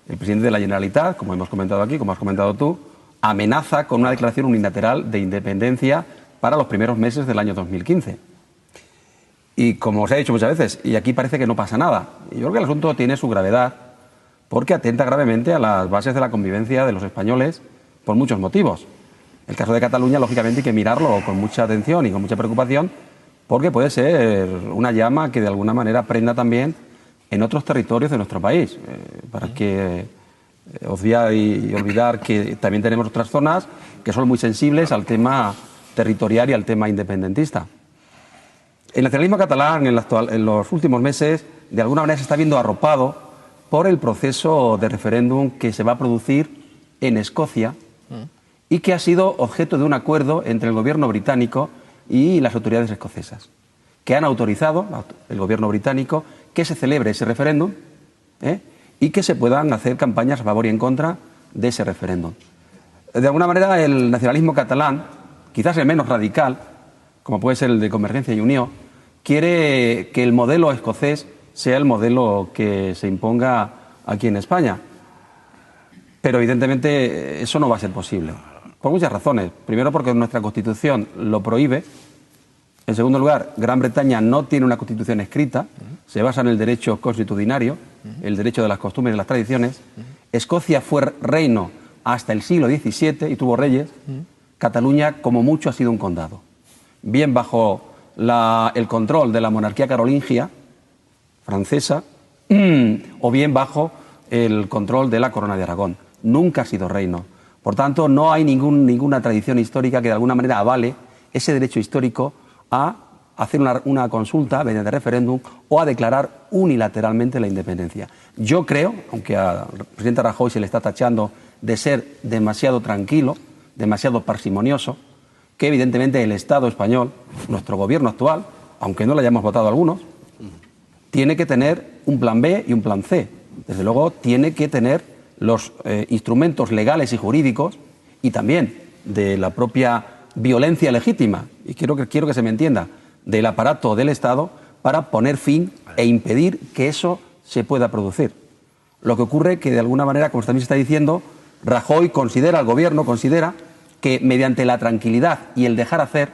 el presidente de la Generalitat, como hemos comentado aquí, como has comentado tú, amenaza con una declaración unilateral de independencia para los primeros meses del año 2015. Y como se ha dicho muchas veces, y aquí parece que no pasa nada. Y yo creo que el asunto tiene su gravedad, porque atenta gravemente a las bases de la convivencia de los españoles por muchos motivos. El caso de Cataluña, lógicamente, hay que mirarlo con mucha atención y con mucha preocupación, porque puede ser una llama que de alguna manera prenda también en otros territorios de nuestro país. Para que obviar y olvidar que también tenemos otras zonas que son muy sensibles al tema territorial y al tema independentista. El nacionalismo catalán en los últimos meses, de alguna manera, se está viendo arropado por el proceso de referéndum que se va a producir en Escocia y que ha sido objeto de un acuerdo entre el gobierno británico y las autoridades escocesas, que han autorizado, el gobierno británico, que se celebre ese referéndum y que se puedan hacer campañas a favor y en contra de ese referéndum. De alguna manera, el nacionalismo catalán, quizás el menos radical, como puede ser el de Convergencia y Unió, quiere que el modelo escocés sea el modelo que se imponga aquí en España. Pero evidentemente eso no va a ser posible, por muchas razones. Primero, porque nuestra Constitución lo prohíbe. En segundo lugar, Gran Bretaña no tiene una Constitución escrita, se basa en el derecho consuetudinario, el derecho de las costumbres y las tradiciones. Escocia fue reino hasta el siglo XVII y tuvo reyes. Cataluña, como mucho, ha sido un condado, bien bajo el control de la monarquía carolingia francesa o bien bajo el control de la corona de Aragón. Nunca ha sido reino. Por tanto, no hay ninguna tradición histórica que de alguna manera avale ese derecho histórico a hacer una consulta mediante referéndum o a declarar unilateralmente la independencia. Yo creo, aunque al presidente Rajoy se le está tachando de ser demasiado tranquilo, demasiado parsimonioso, que evidentemente el Estado español, nuestro gobierno actual, aunque no lo hayamos votado algunos, tiene que tener un plan B y un plan C. Desde luego tiene que tener los instrumentos legales y jurídicos y también de la propia violencia legítima, y quiero que se me entienda, del aparato del Estado para poner fin e impedir que eso se pueda producir. Lo que ocurre que de alguna manera, como también se está diciendo, Rajoy considera, el gobierno considera que mediante la tranquilidad y el dejar hacer,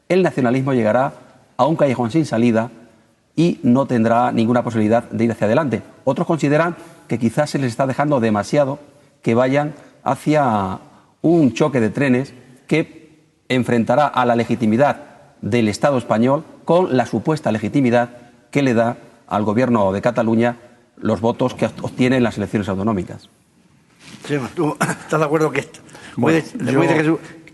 el nacionalismo llegará a un callejón sin salida y no tendrá ninguna posibilidad de ir hacia adelante. Otros consideran que quizás se les está dejando demasiado que vayan hacia un choque de trenes que enfrentará a la legitimidad del Estado español con la supuesta legitimidad que le da al gobierno de Cataluña los votos que obtiene en las elecciones autonómicas. Sí, ¿tú estás de acuerdo que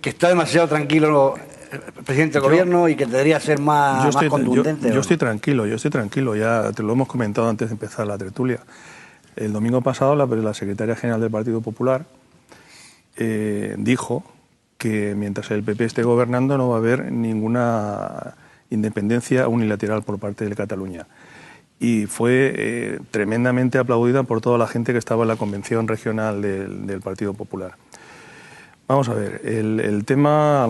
que está demasiado tranquilo el presidente del gobierno y que debería ser más contundente? Yo estoy tranquilo, ya te lo hemos comentado antes de empezar la tertulia. El domingo pasado la secretaria general del Partido Popular dijo que mientras el PP esté gobernando no va a haber ninguna independencia unilateral por parte de Cataluña. Y fue tremendamente aplaudida por toda la gente que estaba en la convención regional del Partido Popular. Vamos a ver, el tema,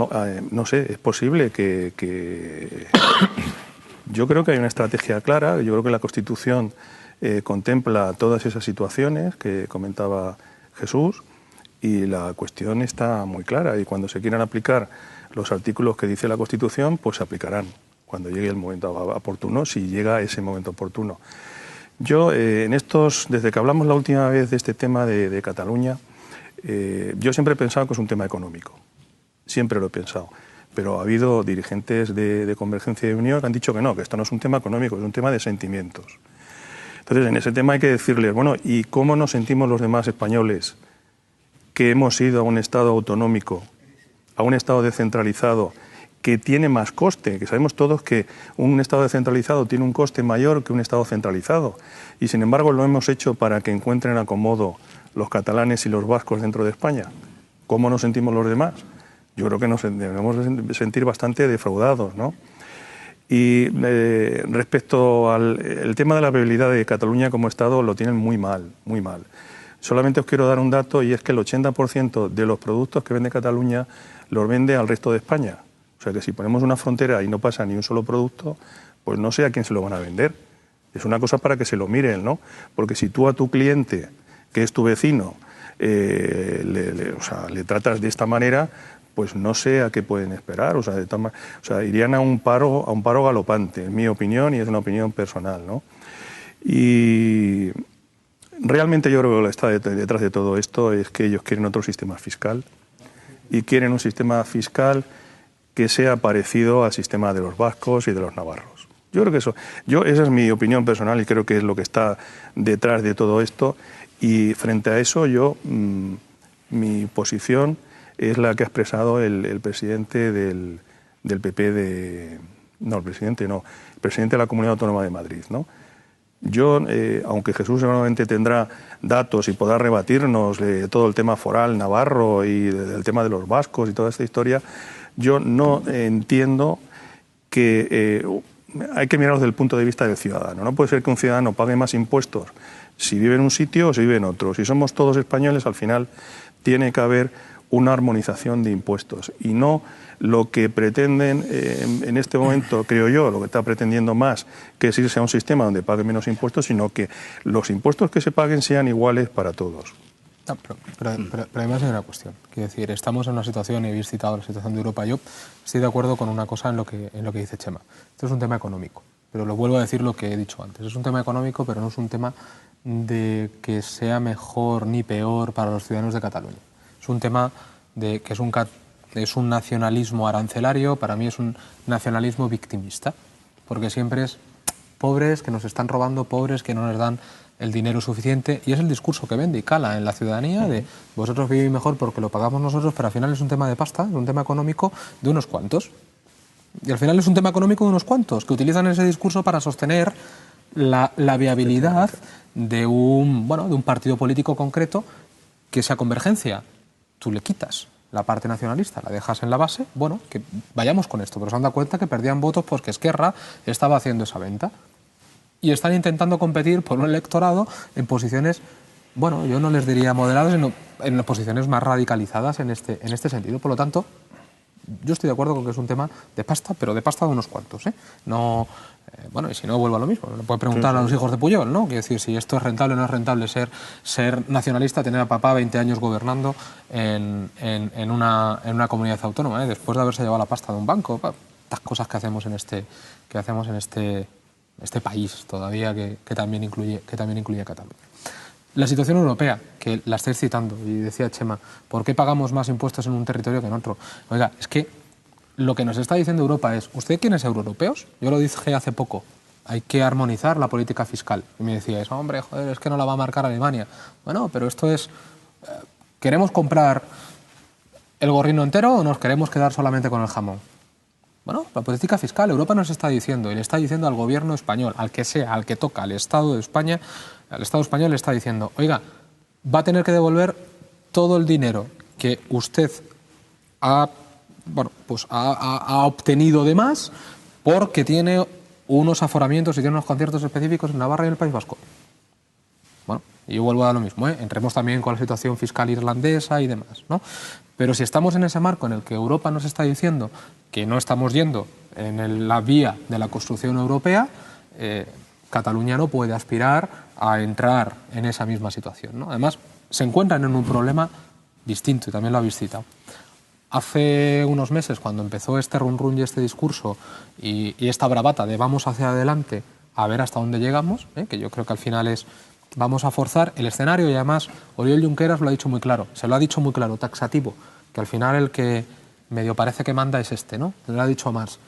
no sé, es posible que yo creo que hay una estrategia clara, yo creo que la Constitución contempla todas esas situaciones que comentaba Jesús, y la cuestión está muy clara, y cuando se quieran aplicar los artículos que dice la Constitución, pues se aplicarán cuando llegue el momento oportuno, si llega ese momento oportuno. Yo, desde que hablamos la última vez de este tema de Cataluña, yo siempre he pensado que es un tema económico, siempre lo he pensado, pero ha habido dirigentes de Convergencia y Unión que han dicho que no, que esto no es un tema económico, es un tema de sentimientos. Entonces, en ese tema hay que decirles, bueno, ¿y cómo nos sentimos los demás españoles que hemos ido a un Estado autonómico, a un Estado descentralizado, que tiene más coste? Que sabemos todos que un Estado descentralizado tiene un coste mayor que un Estado centralizado, y sin embargo lo hemos hecho para que encuentren acomodo los catalanes y los vascos dentro de España. ¿Cómo nos sentimos los demás? Yo creo que nos debemos sentir bastante defraudados, ¿no? Y respecto al tema de la viabilidad de Cataluña como Estado, lo tienen muy mal, muy mal. Solamente os quiero dar un dato, y es que el 80% de los productos que vende Cataluña los vende al resto de España. O sea que si ponemos una frontera y no pasa ni un solo producto, pues no sé a quién se lo van a vender. Es una cosa para que se lo miren, ¿no? Porque si tú a tu cliente, que es tu vecino, le tratas de esta manera, pues no sé a qué pueden esperar. O sea, irían a un paro galopante, en mi opinión, y es una opinión personal, ¿no? Y realmente yo creo que lo que está detrás de todo esto es que ellos quieren otro sistema fiscal, y quieren un sistema fiscal que sea parecido al sistema de los vascos y de los navarros. Yo creo que esa es mi opinión personal, y creo que es lo que está detrás de todo esto. Y frente a eso, mi posición es la que ha expresado el presidente del PP el presidente de la Comunidad Autónoma de Madrid, ¿no? Yo, aunque Jesús seguramente tendrá datos y podrá rebatirnos de todo el tema foral navarro y del tema de los vascos y toda esta historia, yo no entiendo que hay que mirarlo desde el punto de vista del ciudadano. No puede ser que un ciudadano pague más impuestos si vive en un sitio o si vive en otro. Si somos todos españoles, al final tiene que haber una armonización de impuestos, y no lo que pretenden en este momento, creo yo, lo que está pretendiendo más, que es irse a un sistema donde pague menos impuestos, sino que los impuestos que se paguen sean iguales para todos. No, pero además hay una cuestión. Quiero decir, estamos en una situación, y habéis citado la situación de Europa. Yo estoy de acuerdo con una cosa en lo que dice Chema. Esto es un tema económico, pero lo vuelvo a decir lo que he dicho antes. Es un tema económico, pero no es un tema de que sea mejor ni peor para los ciudadanos de Cataluña. Es un tema de que es un nacionalismo arancelario. Para mí es un nacionalismo victimista, porque siempre es pobres que nos están robando, pobres que no nos dan el dinero suficiente, y es el discurso que vende y cala en la ciudadanía de vosotros vivís mejor porque lo pagamos nosotros, pero al final es un tema de pasta, es un tema económico de unos cuantos. Y al final es un tema económico de unos cuantos que utilizan ese discurso para sostener la viabilidad de un partido político concreto que sea convergencia. Tú le quitas la parte nacionalista, la dejas en la base, bueno, que vayamos con esto, pero se han dado cuenta que perdían votos porque Esquerra estaba haciendo esa venta. Y están intentando competir por un electorado en posiciones, bueno, yo no les diría moderadas, sino en las posiciones más radicalizadas en este sentido. Por lo tanto, yo estoy de acuerdo con que es un tema de pasta, pero de pasta de unos cuantos, ¿eh? No, bueno, y si no, vuelvo a lo mismo. Le puede preguntar a los hijos de Pujol, ¿no? Quiero decir, si esto es rentable o no es rentable ser nacionalista, tener a papá 20 años gobernando en una comunidad autónoma, ¿eh? Después de haberse llevado la pasta de un banco, estas cosas que hacemos en este país todavía que también incluye a Cataluña. La situación europea, que la estáis citando, y decía Chema, ¿por qué pagamos más impuestos en un territorio que en otro? Oiga, es que lo que nos está diciendo Europa es, ¿usted quiere ser europeos? Yo lo dije hace poco, hay que armonizar la política fiscal. Y me decíais, hombre, joder, es que no la va a marcar Alemania. Bueno, pero esto es, ¿queremos comprar el gorrino entero o nos queremos quedar solamente con el jamón? Bueno, la política fiscal, Europa nos está diciendo, y le está diciendo al gobierno español, al que sea, al que toca, al Estado de España, al Estado español le está diciendo, oiga, va a tener que devolver todo el dinero que usted ha obtenido de más porque tiene unos aforamientos y tiene unos conciertos específicos en Navarra y en el País Vasco. Bueno, y yo vuelvo a lo mismo, ¿eh? Entremos también con la situación fiscal irlandesa y demás, ¿no? Pero si estamos en ese marco en el que Europa nos está diciendo que no estamos yendo en la vía de la construcción europea, Cataluña no puede aspirar a entrar en esa misma situación, ¿no? Además, se encuentran en un problema distinto, y también lo habéis citado. Hace unos meses, cuando empezó este run-run y este discurso y esta bravata de vamos hacia adelante a ver hasta dónde llegamos, que yo creo que al final es vamos a forzar el escenario, y además Oriol Junqueras lo ha dicho muy claro, se lo ha dicho muy claro, taxativo, que al final el que medio parece que manda es este, ¿no? Le ha dicho más,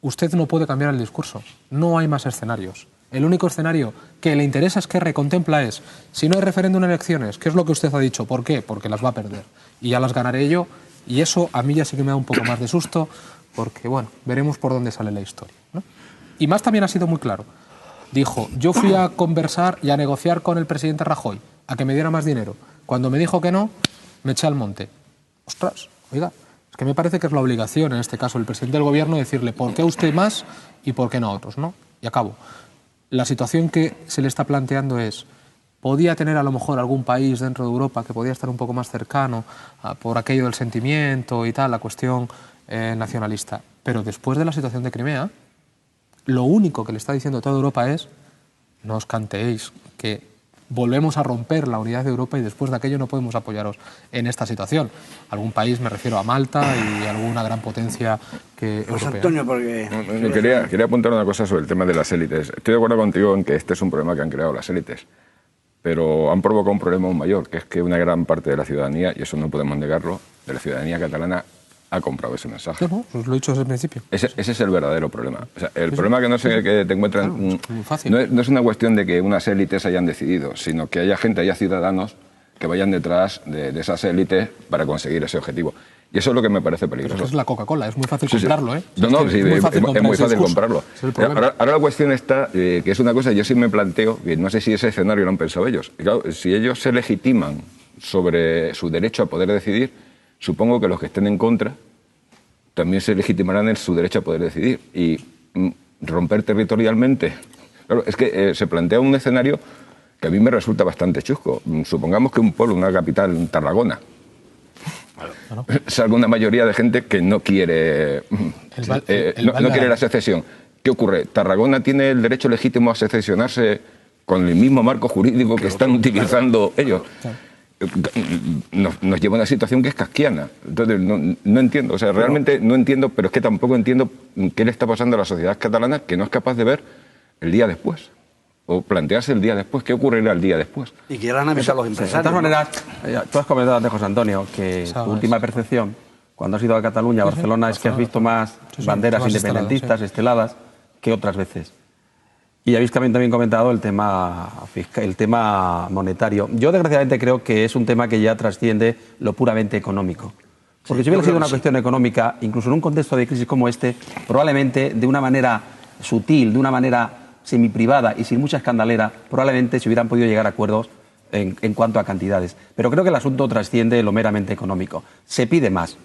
usted no puede cambiar el discurso, no hay más escenarios. El único escenario que le interesa es que recontempla es, si no hay referéndum en elecciones, ¿qué es lo que usted ha dicho? ¿Por qué? Porque las va a perder. Y ya las ganaré yo, y eso a mí ya sí que me da un poco más de susto, porque, bueno, veremos por dónde sale la historia, ¿no? Y más también ha sido muy claro. Dijo, yo fui a conversar y a negociar con el presidente Rajoy, a que me diera más dinero. Cuando me dijo que no, me eché al monte. Ostras, oiga, es que me parece que es la obligación, en este caso, el presidente del gobierno, decirle por qué a usted más y por qué no a otros, ¿no? Y acabo. La situación que se le está planteando es, podía tener a lo mejor algún país dentro de Europa que podía estar un poco más cercano por aquello del sentimiento y tal, la cuestión nacionalista. Pero después de la situación de Crimea, lo único que le está diciendo toda Europa es, no os canteéis, que volvemos a romper la unidad de Europa y después de aquello no podemos apoyaros en esta situación. Algún país, me refiero a Malta y alguna gran potencia europea. Antonio, porque... Quería apuntar una cosa sobre el tema de las élites. Estoy de acuerdo contigo en que este es un problema que han creado las élites, pero han provocado un problema aún mayor, que es que una gran parte de la ciudadanía, y eso no podemos negarlo, de la ciudadanía catalana ha comprado ese mensaje. No, os lo he dicho desde el principio. Ese es el verdadero problema. O sea, el problema que no es en el que te encuentran... Claro, es muy fácil. No es una cuestión de que unas élites hayan decidido, sino que haya gente, haya ciudadanos que vayan detrás de esas élites para conseguir ese objetivo. Y eso es lo que me parece peligroso. Pero es la Coca-Cola, es muy fácil comprarlo, ¿eh? Es muy fácil comprarlo. Ahora la cuestión está, que es una cosa, yo sí me planteo, que no sé si ese escenario lo han pensado ellos. Y claro, si ellos se legitiman sobre su derecho a poder decidir, supongo que los que estén en contra también se legitimarán en su derecho a poder decidir. Y romper territorialmente. Claro, es que se plantea un escenario que a mí me resulta bastante chusco. Supongamos que un pueblo, una capital, Tarragona, salga una mayoría de gente que no quiere, no quiere la secesión. ¿Qué ocurre? ¿Tarragona tiene el derecho legítimo a secesionarse con el mismo marco jurídico que están utilizando ellos? Nos lleva a una situación que es kafkiana. Entonces, no entiendo, o sea, realmente no entiendo, pero es que tampoco entiendo qué le está pasando a la sociedad catalana que no es capaz de ver el día después, o plantearse el día después, qué ocurrirá el día después. Y quieran avisar a los empresarios. De todas maneras, tú has comentado antes, José Antonio, que tu última percepción, cuando has ido a Cataluña, a Barcelona, es que has visto más banderas independentistas, esteladas, que otras veces. Y habéis también comentado el tema fiscal, el tema monetario. Yo, desgraciadamente, creo que es un tema que ya trasciende lo puramente económico. O Porque si hubiera sido una cuestión económica, incluso en un contexto de crisis como este, probablemente de una manera sutil, de una manera semiprivada y sin mucha escandalera, probablemente se hubieran podido llegar a acuerdos en cuanto a cantidades. Pero creo que el asunto trasciende lo meramente económico. Se pide más.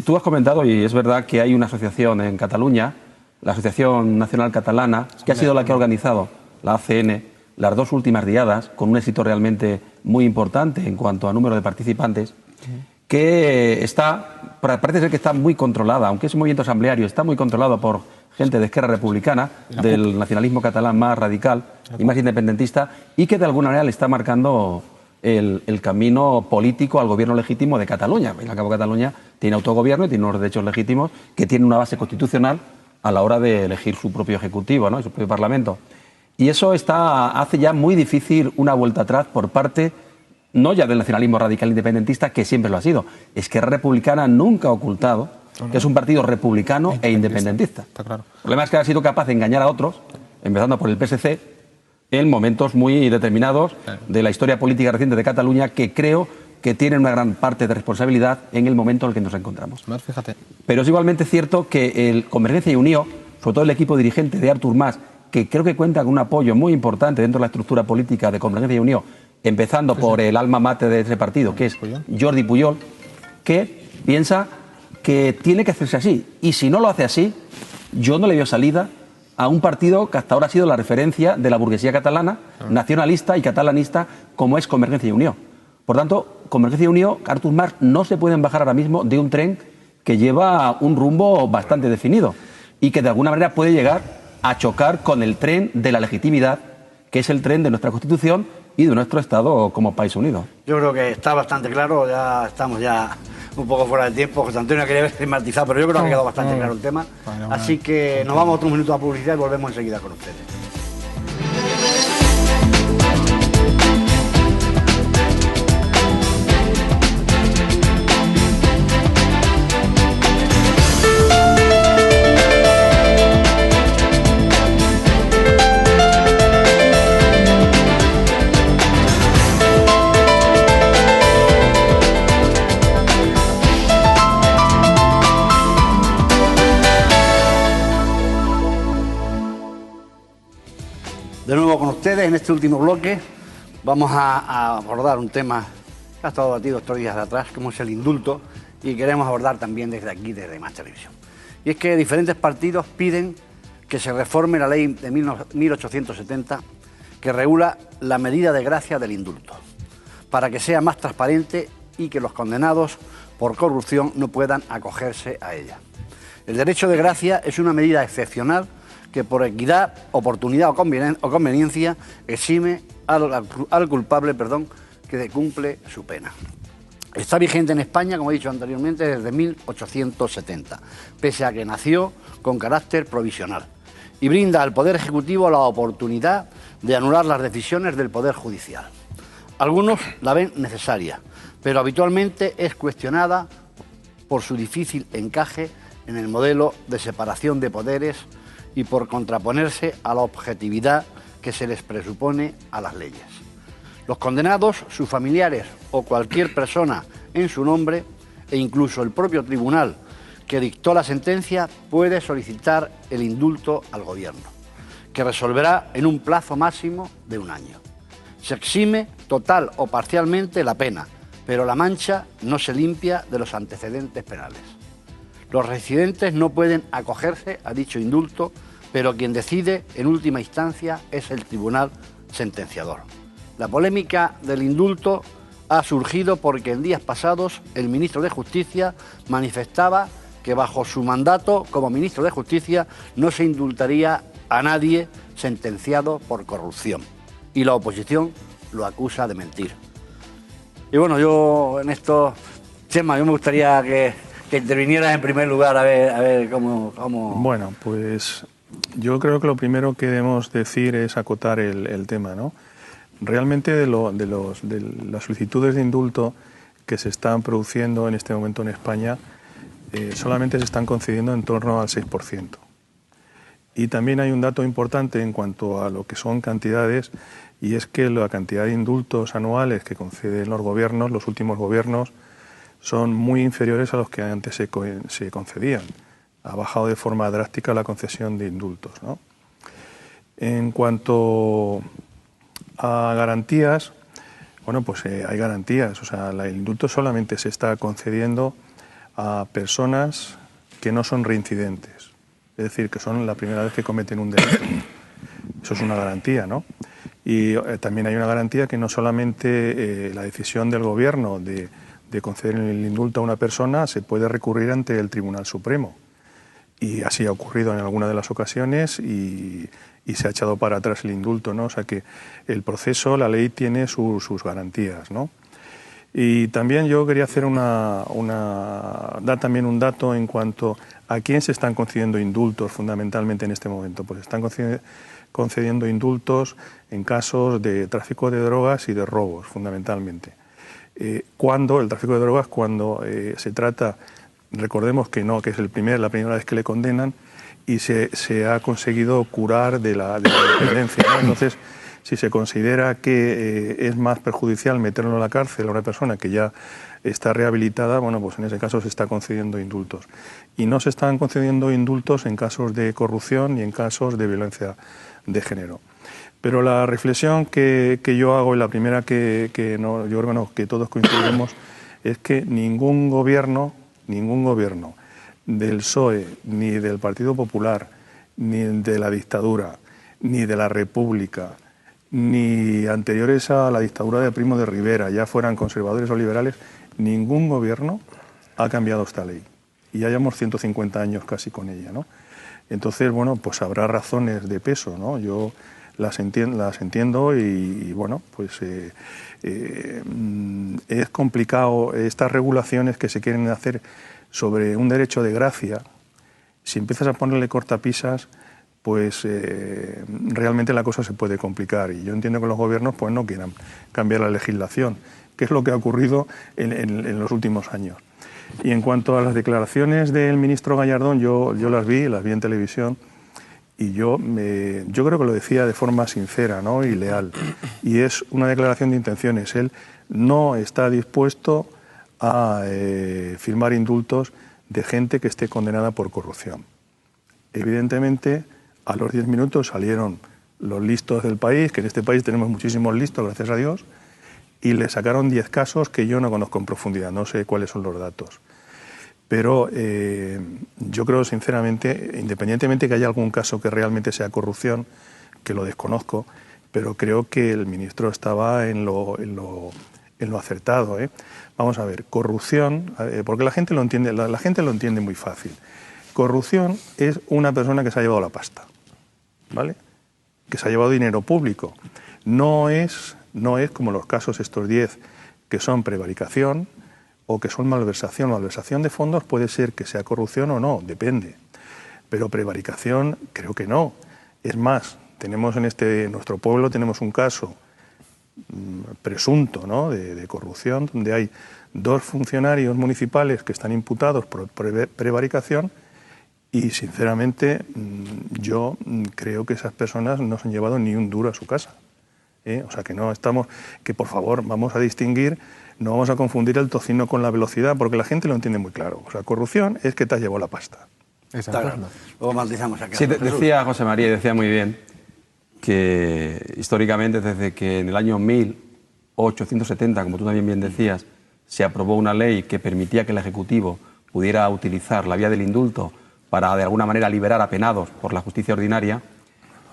Tú has comentado, y es verdad, que hay una asociación en Cataluña, la Asociación Nacional Catalana, que ha sido la que ha organizado, la ACN, las dos últimas diadas, con un éxito realmente muy importante en cuanto a número de participantes, que parece ser que está muy controlada, aunque es un movimiento asambleario, está muy controlado por gente de Esquerra Republicana, del nacionalismo catalán más radical y más independentista, y que de alguna manera le está marcando el camino político al gobierno legítimo de Cataluña. Al fin y al cabo, Cataluña tiene autogobierno y tiene unos derechos legítimos que tienen una base constitucional a la hora de elegir su propio ejecutivo, ¿no? Y su propio parlamento. Y eso hace ya muy difícil una vuelta atrás por parte, no ya del nacionalismo radical independentista, que siempre lo ha sido. Esquerra Republicana nunca ha ocultado que es un partido republicano e independentista. Está claro. El problema es que ha sido capaz de engañar a otros, empezando por el PSC, en momentos muy determinados de la historia política reciente de Cataluña, que creo que tienen una gran parte de responsabilidad en el momento en el que nos encontramos. Más, fíjate. Pero es igualmente cierto que el Convergencia y Unió, sobre todo el equipo dirigente de Artur Mas, que creo que cuenta con un apoyo muy importante dentro de la estructura política de Convergencia y Unió, empezando por el alma mater de ese partido, que es Jordi Pujol, que piensa que tiene que hacerse así. Y si no lo hace así, yo no le veo salida a un partido que hasta ahora ha sido la referencia de la burguesía catalana, nacionalista y catalanista, como es Convergencia y Unió. Por tanto, Convergencia y Unió, Artur Mas, no se pueden bajar ahora mismo de un tren que lleva un rumbo bastante definido y que de alguna manera puede llegar a chocar con el tren de la legitimidad, que es el tren de nuestra Constitución y de nuestro Estado como país unido. Yo creo que está bastante claro, ya estamos un poco fuera del tiempo. José Antonio quería matizar, pero yo creo que ha quedado bastante claro el tema. Así que nos vamos a otro minuto a publicidad y volvemos enseguida con ustedes. De nuevo con ustedes en este último bloque vamos a abordar un tema que ha estado debatido estos días de atrás, como es el indulto, y queremos abordar también desde aquí, desde Más Televisión. Y es que diferentes partidos piden que se reforme la ley de 1870 que regula la medida de gracia del indulto, para que sea más transparente y que los condenados por corrupción no puedan acogerse a ella. El derecho de gracia es una medida excepcional que por equidad, oportunidad o conveniencia exime al culpable que cumple su pena. Está vigente en España, como he dicho anteriormente, desde 1870, pese a que nació con carácter provisional, y brinda al Poder Ejecutivo la oportunidad de anular las decisiones del Poder Judicial. Algunos la ven necesaria, pero habitualmente es cuestionada por su difícil encaje en el modelo de separación de poderes y por contraponerse a la objetividad que se les presupone a las leyes. Los condenados, sus familiares o cualquier persona en su nombre, e incluso el propio tribunal que dictó la sentencia, puede solicitar el indulto al Gobierno, que resolverá en un plazo máximo de 1 año. Se exime total o parcialmente la pena, pero la mancha no se limpia de los antecedentes penales. Los residentes no pueden acogerse a dicho indulto, pero quien decide en última instancia es el tribunal sentenciador. La polémica del indulto ha surgido porque en días pasados el ministro de Justicia manifestaba que bajo su mandato como ministro de Justicia no se indultaría a nadie sentenciado por corrupción. Y la oposición lo acusa de mentir. Y bueno, yo en esto, Chema, yo me gustaría que intervinieras en primer lugar a ver cómo... Bueno, pues yo creo que lo primero que debemos decir es acotar el tema, ¿no? Realmente de las solicitudes de indulto que se están produciendo en este momento en España, solamente se están concediendo en torno al 6%. Y también hay un dato importante en cuanto a lo que son cantidades, y es que la cantidad de indultos anuales que conceden los gobiernos, los últimos gobiernos, son muy inferiores a los que antes se concedían. Ha bajado de forma drástica la concesión de indultos, ¿no? En cuanto a garantías, bueno, pues hay garantías. O sea, el indulto solamente se está concediendo a personas que no son reincidentes, es decir, que son la primera vez que cometen un delito. Eso es una garantía, ¿no? Y también hay una garantía que no solamente la decisión del Gobierno de conceder el indulto a una persona se puede recurrir ante el Tribunal Supremo. Y así ha ocurrido en alguna de las ocasiones y se ha echado para atrás el indulto, ¿no? O sea que el proceso, la ley tiene sus garantías, ¿no? Y también yo quería hacer dar también un dato en cuanto a quién se están concediendo indultos fundamentalmente en este momento. Pues están concediendo indultos en casos de tráfico de drogas y de robos, fundamentalmente. Cuando el tráfico de drogas, cuando se trata, recordemos que no, que es la primera vez que le condenan y se ha conseguido curar de la dependencia, ¿no? Entonces, si se considera que es más perjudicial meterlo en la cárcel a una persona que ya está rehabilitada, bueno, pues en ese caso se está concediendo indultos. Y no se están concediendo indultos en casos de corrupción y en casos de violencia de género. Pero la reflexión que yo hago y la primera yo creo que todos coincidimos es que ningún gobierno del PSOE, ni del Partido Popular, ni de la dictadura, ni de la República, ni anteriores a la dictadura de Primo de Rivera, ya fueran conservadores o liberales, ningún gobierno ha cambiado esta ley. Y ya llevamos 150 años casi con ella, ¿no? Entonces, bueno, pues habrá razones de peso, ¿no? Yo las entiendo y bueno, pues es complicado estas regulaciones que se quieren hacer sobre un derecho de gracia. Si empiezas a ponerle cortapisas, pues realmente la cosa se puede complicar. Y yo entiendo que los gobiernos pues no quieran cambiar la legislación, que es lo que ha ocurrido en los últimos años. Y en cuanto a las declaraciones del ministro Gallardón, yo las vi en televisión, y yo creo que lo decía de forma sincera, ¿no? Y leal. Y es una declaración de intenciones. Él no está dispuesto a firmar indultos de gente que esté condenada por corrupción. Evidentemente, a los 10 minutos salieron los listos del país, que en este país tenemos muchísimos listos, gracias a Dios, y le sacaron 10 casos que yo no conozco en profundidad, no sé cuáles son los datos. Pero yo creo sinceramente, independientemente que haya algún caso que realmente sea corrupción, que lo desconozco, pero creo que el ministro estaba en lo acertado, ¿eh? Vamos a ver, corrupción, porque la gente lo entiende, la gente lo entiende muy fácil. Corrupción es una persona que se ha llevado la pasta, ¿vale? Que se ha llevado dinero público. No es como los casos estos 10 que son prevaricación o que son malversación. Malversación de fondos puede ser que sea corrupción o no, depende. Pero prevaricación creo que no. Es más, tenemos en nuestro pueblo tenemos un caso presunto, ¿no? de corrupción, donde hay 2 funcionarios municipales que están imputados por prevaricación y, sinceramente, yo creo que esas personas no se han llevado ni un duro a su casa. O sea, que por favor vamos a distinguir, no vamos a confundir el tocino con la velocidad, porque la gente lo entiende muy claro. O sea, corrupción es que te has llevado la pasta. Exacto. Claro. Luego matizamos aquí. Sí, decía José María, decía muy bien, que históricamente desde que en el año 1870, como tú también bien decías, se aprobó una ley que permitía que el Ejecutivo pudiera utilizar la vía del indulto para de alguna manera liberar a penados por la justicia ordinaria,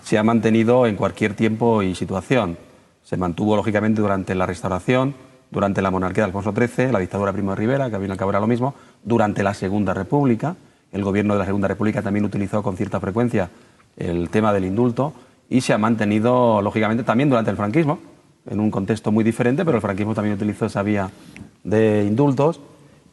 se ha mantenido en cualquier tiempo y situación. Se mantuvo lógicamente durante la Restauración, durante la monarquía de Alfonso XIII, la dictadura de Primo de Rivera, que al fin y al cabo era lo mismo, durante la Segunda República. El gobierno de la Segunda República también utilizó con cierta frecuencia el tema del indulto y se ha mantenido lógicamente también durante el franquismo, en un contexto muy diferente, pero el franquismo también utilizó esa vía de indultos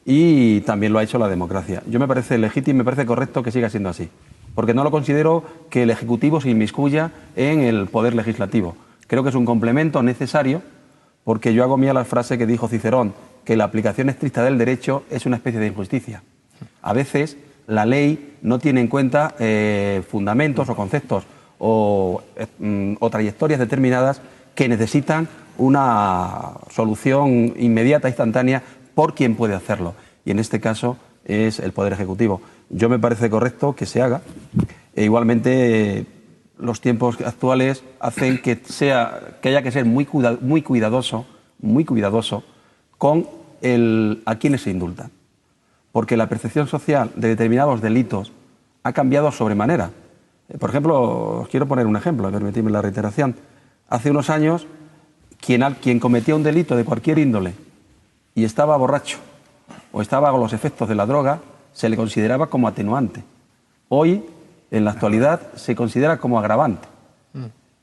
y también lo ha hecho la democracia. Yo me parece legítimo, me parece correcto que siga siendo así, porque no lo considero que el Ejecutivo se inmiscuya en el poder legislativo. Creo que es un complemento necesario, porque yo hago mía la frase que dijo Cicerón, que la aplicación estricta del derecho es una especie de injusticia. A veces la ley no tiene en cuenta fundamentos o conceptos o trayectorias determinadas que necesitan una solución inmediata, instantánea, por quien puede hacerlo. Y en este caso es el Poder Ejecutivo. Yo me parece correcto que se haga. E igualmente los tiempos actuales hacen que haya que ser muy cuidadoso con a quienes se indultan. Porque la percepción social de determinados delitos ha cambiado sobremanera. Por ejemplo, os quiero poner un ejemplo, permitidme la reiteración. Hace unos años, quien cometía un delito de cualquier índole y estaba borracho o estaba con los efectos de la droga, se le consideraba como atenuante. Hoy, en la actualidad, se considera como agravante.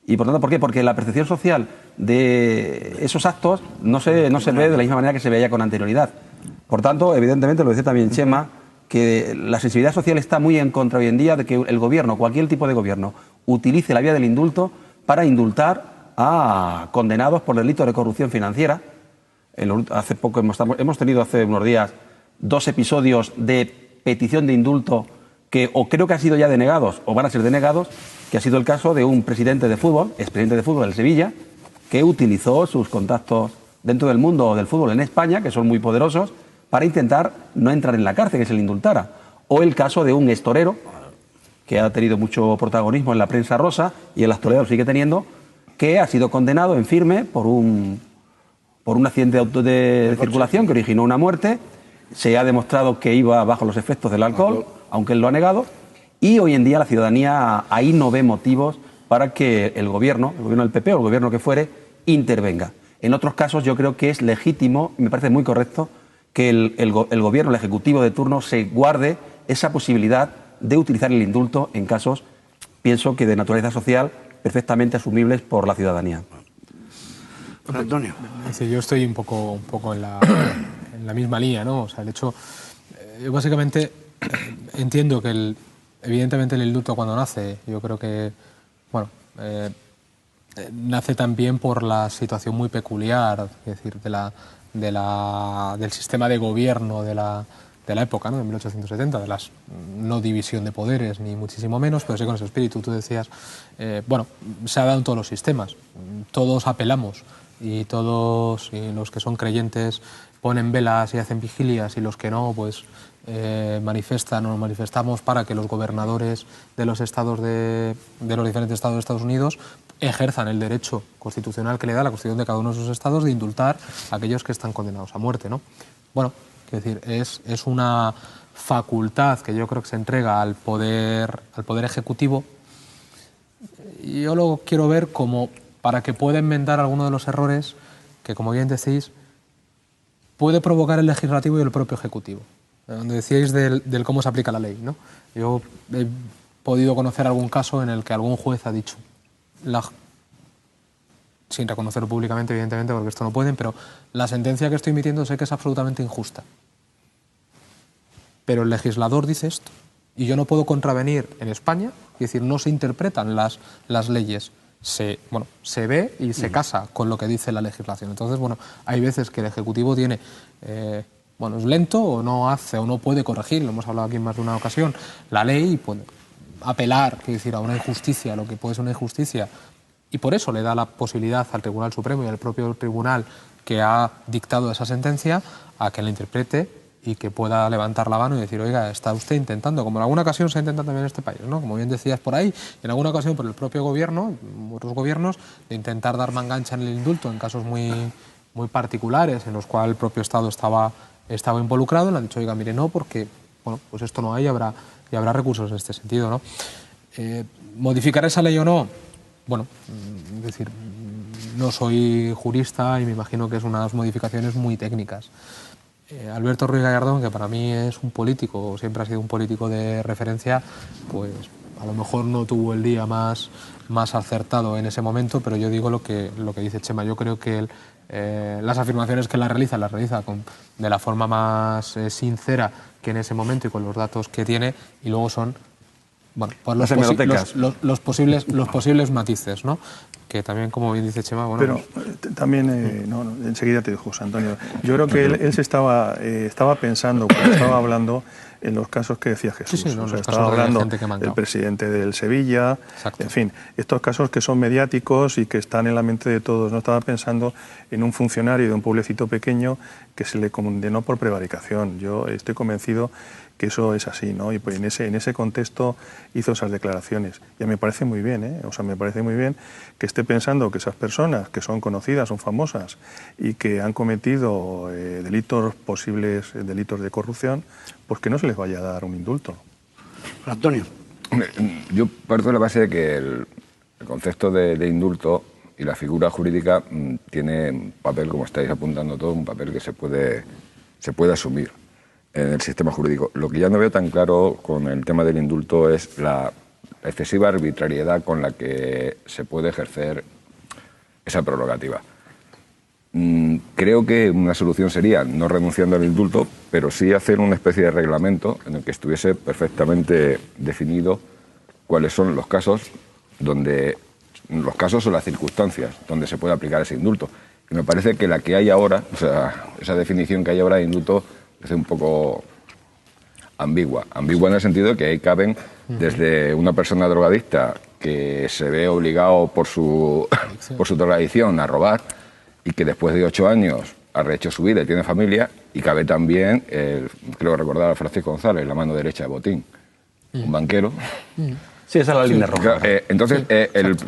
Y por tanto, ¿por qué? Porque la percepción social de esos actos no se ve de la misma manera que se veía con anterioridad. Por tanto, evidentemente, lo decía también Chema, que la sensibilidad social está muy en contra hoy en día de que el gobierno, cualquier tipo de gobierno, utilice la vía del indulto para indultar a condenados por delitos de corrupción financiera. Hace poco hemos tenido hace unos días 2 episodios de petición de indulto que o creo que han sido ya denegados o van a ser denegados, que ha sido el caso de un presidente de fútbol, expresidente de fútbol del Sevilla, que utilizó sus contactos dentro del mundo del fútbol en España, que son muy poderosos, para intentar no entrar en la cárcel, que se le indultara. O el caso de un extorero, que ha tenido mucho protagonismo en la prensa rosa y en la actualidad lo sigue teniendo, que ha sido condenado en firme por un accidente de circulación que originó una muerte. Se ha demostrado que iba bajo los efectos del alcohol, aunque él lo ha negado, y hoy en día la ciudadanía ahí no ve motivos para que el gobierno del PP o el gobierno que fuere, intervenga. En otros casos yo creo que es legítimo, y me parece muy correcto, que el gobierno, el ejecutivo de turno, se guarde esa posibilidad de utilizar el indulto en casos, pienso que de naturaleza social, perfectamente asumibles por la ciudadanía. Antonio. Yo estoy un poco en la misma línea, ¿no? O sea, el hecho, yo básicamente entiendo que evidentemente el indulto cuando nace, yo creo que, bueno, nace también por la situación muy peculiar, es decir, del sistema de gobierno de la época, ¿no? De 1870, de la no división de poderes, ni muchísimo menos, pero sí con ese espíritu. Tú decías, bueno, se ha dado en todos los sistemas, todos apelamos y todos los que son creyentes ponen velas y hacen vigilias y los que no, pues manifestan o nos manifestamos para que los gobernadores de los estados de los diferentes estados de Estados Unidos ejerzan el derecho constitucional que le da la Constitución de cada uno de esos estados de indultar a aquellos que están condenados a muerte, ¿no? Bueno, es decir, es una facultad que yo creo que se entrega al poder ejecutivo, y yo lo quiero ver como para que pueda enmendar algunos de los errores que, como bien decís, puede provocar el legislativo y el propio ejecutivo. Donde decíais del cómo se aplica la ley, ¿no? Yo he podido conocer algún caso en el que algún juez ha dicho, sin reconocerlo públicamente, evidentemente, porque esto no pueden, pero la sentencia que estoy emitiendo sé que es absolutamente injusta. Pero el legislador dice esto, y yo no puedo contravenir en España, es decir, no se interpretan las leyes, se ve y se casa con lo que dice la legislación. Entonces, bueno, hay veces que el Ejecutivo tiene, es lento o no hace o no puede corregir, lo hemos hablado aquí en más de una ocasión, la ley y puede apelar, es decir, a una injusticia, lo que puede ser una injusticia, y por eso le da la posibilidad al Tribunal Supremo y al propio tribunal que ha dictado esa sentencia a que la interprete y que pueda levantar la mano y decir, oiga, está usted intentando, como en alguna ocasión se ha intentado también en este país, ¿no? Como bien decías por ahí, en alguna ocasión por el propio gobierno, otros gobiernos, de intentar dar mangancha en el indulto en casos muy, muy particulares en los cuales el propio Estado estaba involucrado, le han dicho, oiga, mire, no, porque, bueno, pues esto no hay y habrá recursos en este sentido, ¿no? ¿Modificar esa ley o no? Bueno, es decir, no soy jurista y me imagino que es unas modificaciones muy técnicas. Alberto Ruiz Gallardón, que para mí es un político, siempre ha sido un político de referencia, pues a lo mejor no tuvo el día más acertado en ese momento, pero yo digo lo que dice Chema. Yo creo que las afirmaciones que las realiza de la forma más sincera que en ese momento y con los datos que tiene, y luego son, bueno, pues los posibles matices, ¿no? Que también, como bien dice Chema, bueno... Pero también, enseguida te digo, José Antonio, yo creo que él se estaba pensando, cuando estaba hablando, en los casos que decía Jesús. Sí, sí, no, o sea, los estaba casos de hablando gente que ha mancado. del presidente del Sevilla, Exacto. en fin, estos casos que son mediáticos y que están en la mente de todos. No estaba pensando en un funcionario de un pueblecito pequeño que se le condenó por prevaricación. Yo estoy convencido que eso es así, ¿no? Y pues en ese contexto hizo esas declaraciones. Y me parece muy bien, ¿eh? O sea, me parece muy bien que esté pensando que esas personas que son conocidas, son famosas y que han cometido delitos, posibles delitos de corrupción, pues que no se les vaya a dar un indulto. Antonio. Yo parto de la base de que el concepto de indulto y la figura jurídica tiene un papel, como estáis apuntando todos, un papel que se puede asumir en el sistema jurídico. Lo que ya no veo tan claro con el tema del indulto es la excesiva arbitrariedad con la que se puede ejercer esa prerrogativa. Creo que una solución sería no renunciando al indulto, pero sí hacer una especie de reglamento en el que estuviese perfectamente definido cuáles son los casos o las circunstancias donde se puede aplicar ese indulto. Y me parece que la que hay ahora, o sea, esa definición que hay ahora de indulto es un poco ambigua en el sentido de que ahí caben desde una persona drogadicta que se ve obligado por su drogadicción a robar y que después de 8 años ha rehecho su vida y tiene familia, y cabe también, creo recordar a Francisco González, la mano derecha de Botín, un banquero. Sí, esa es la línea roja. Entonces,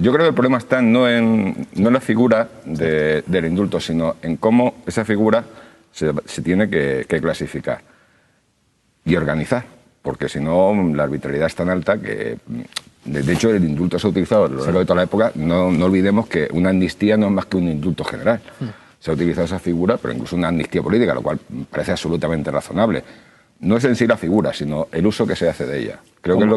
yo creo que el problema está no en la figura del indulto, sino en cómo esa figura se tiene que clasificar y organizar, porque si no la arbitrariedad es tan alta que, de hecho, el indulto se ha utilizado a lo largo de toda la época. No olvidemos que una amnistía no es más que un indulto general. Se ha utilizado esa figura, pero incluso una amnistía política, lo cual parece absolutamente razonable. No es en sí la figura, sino el uso que se hace de ella. Creo que es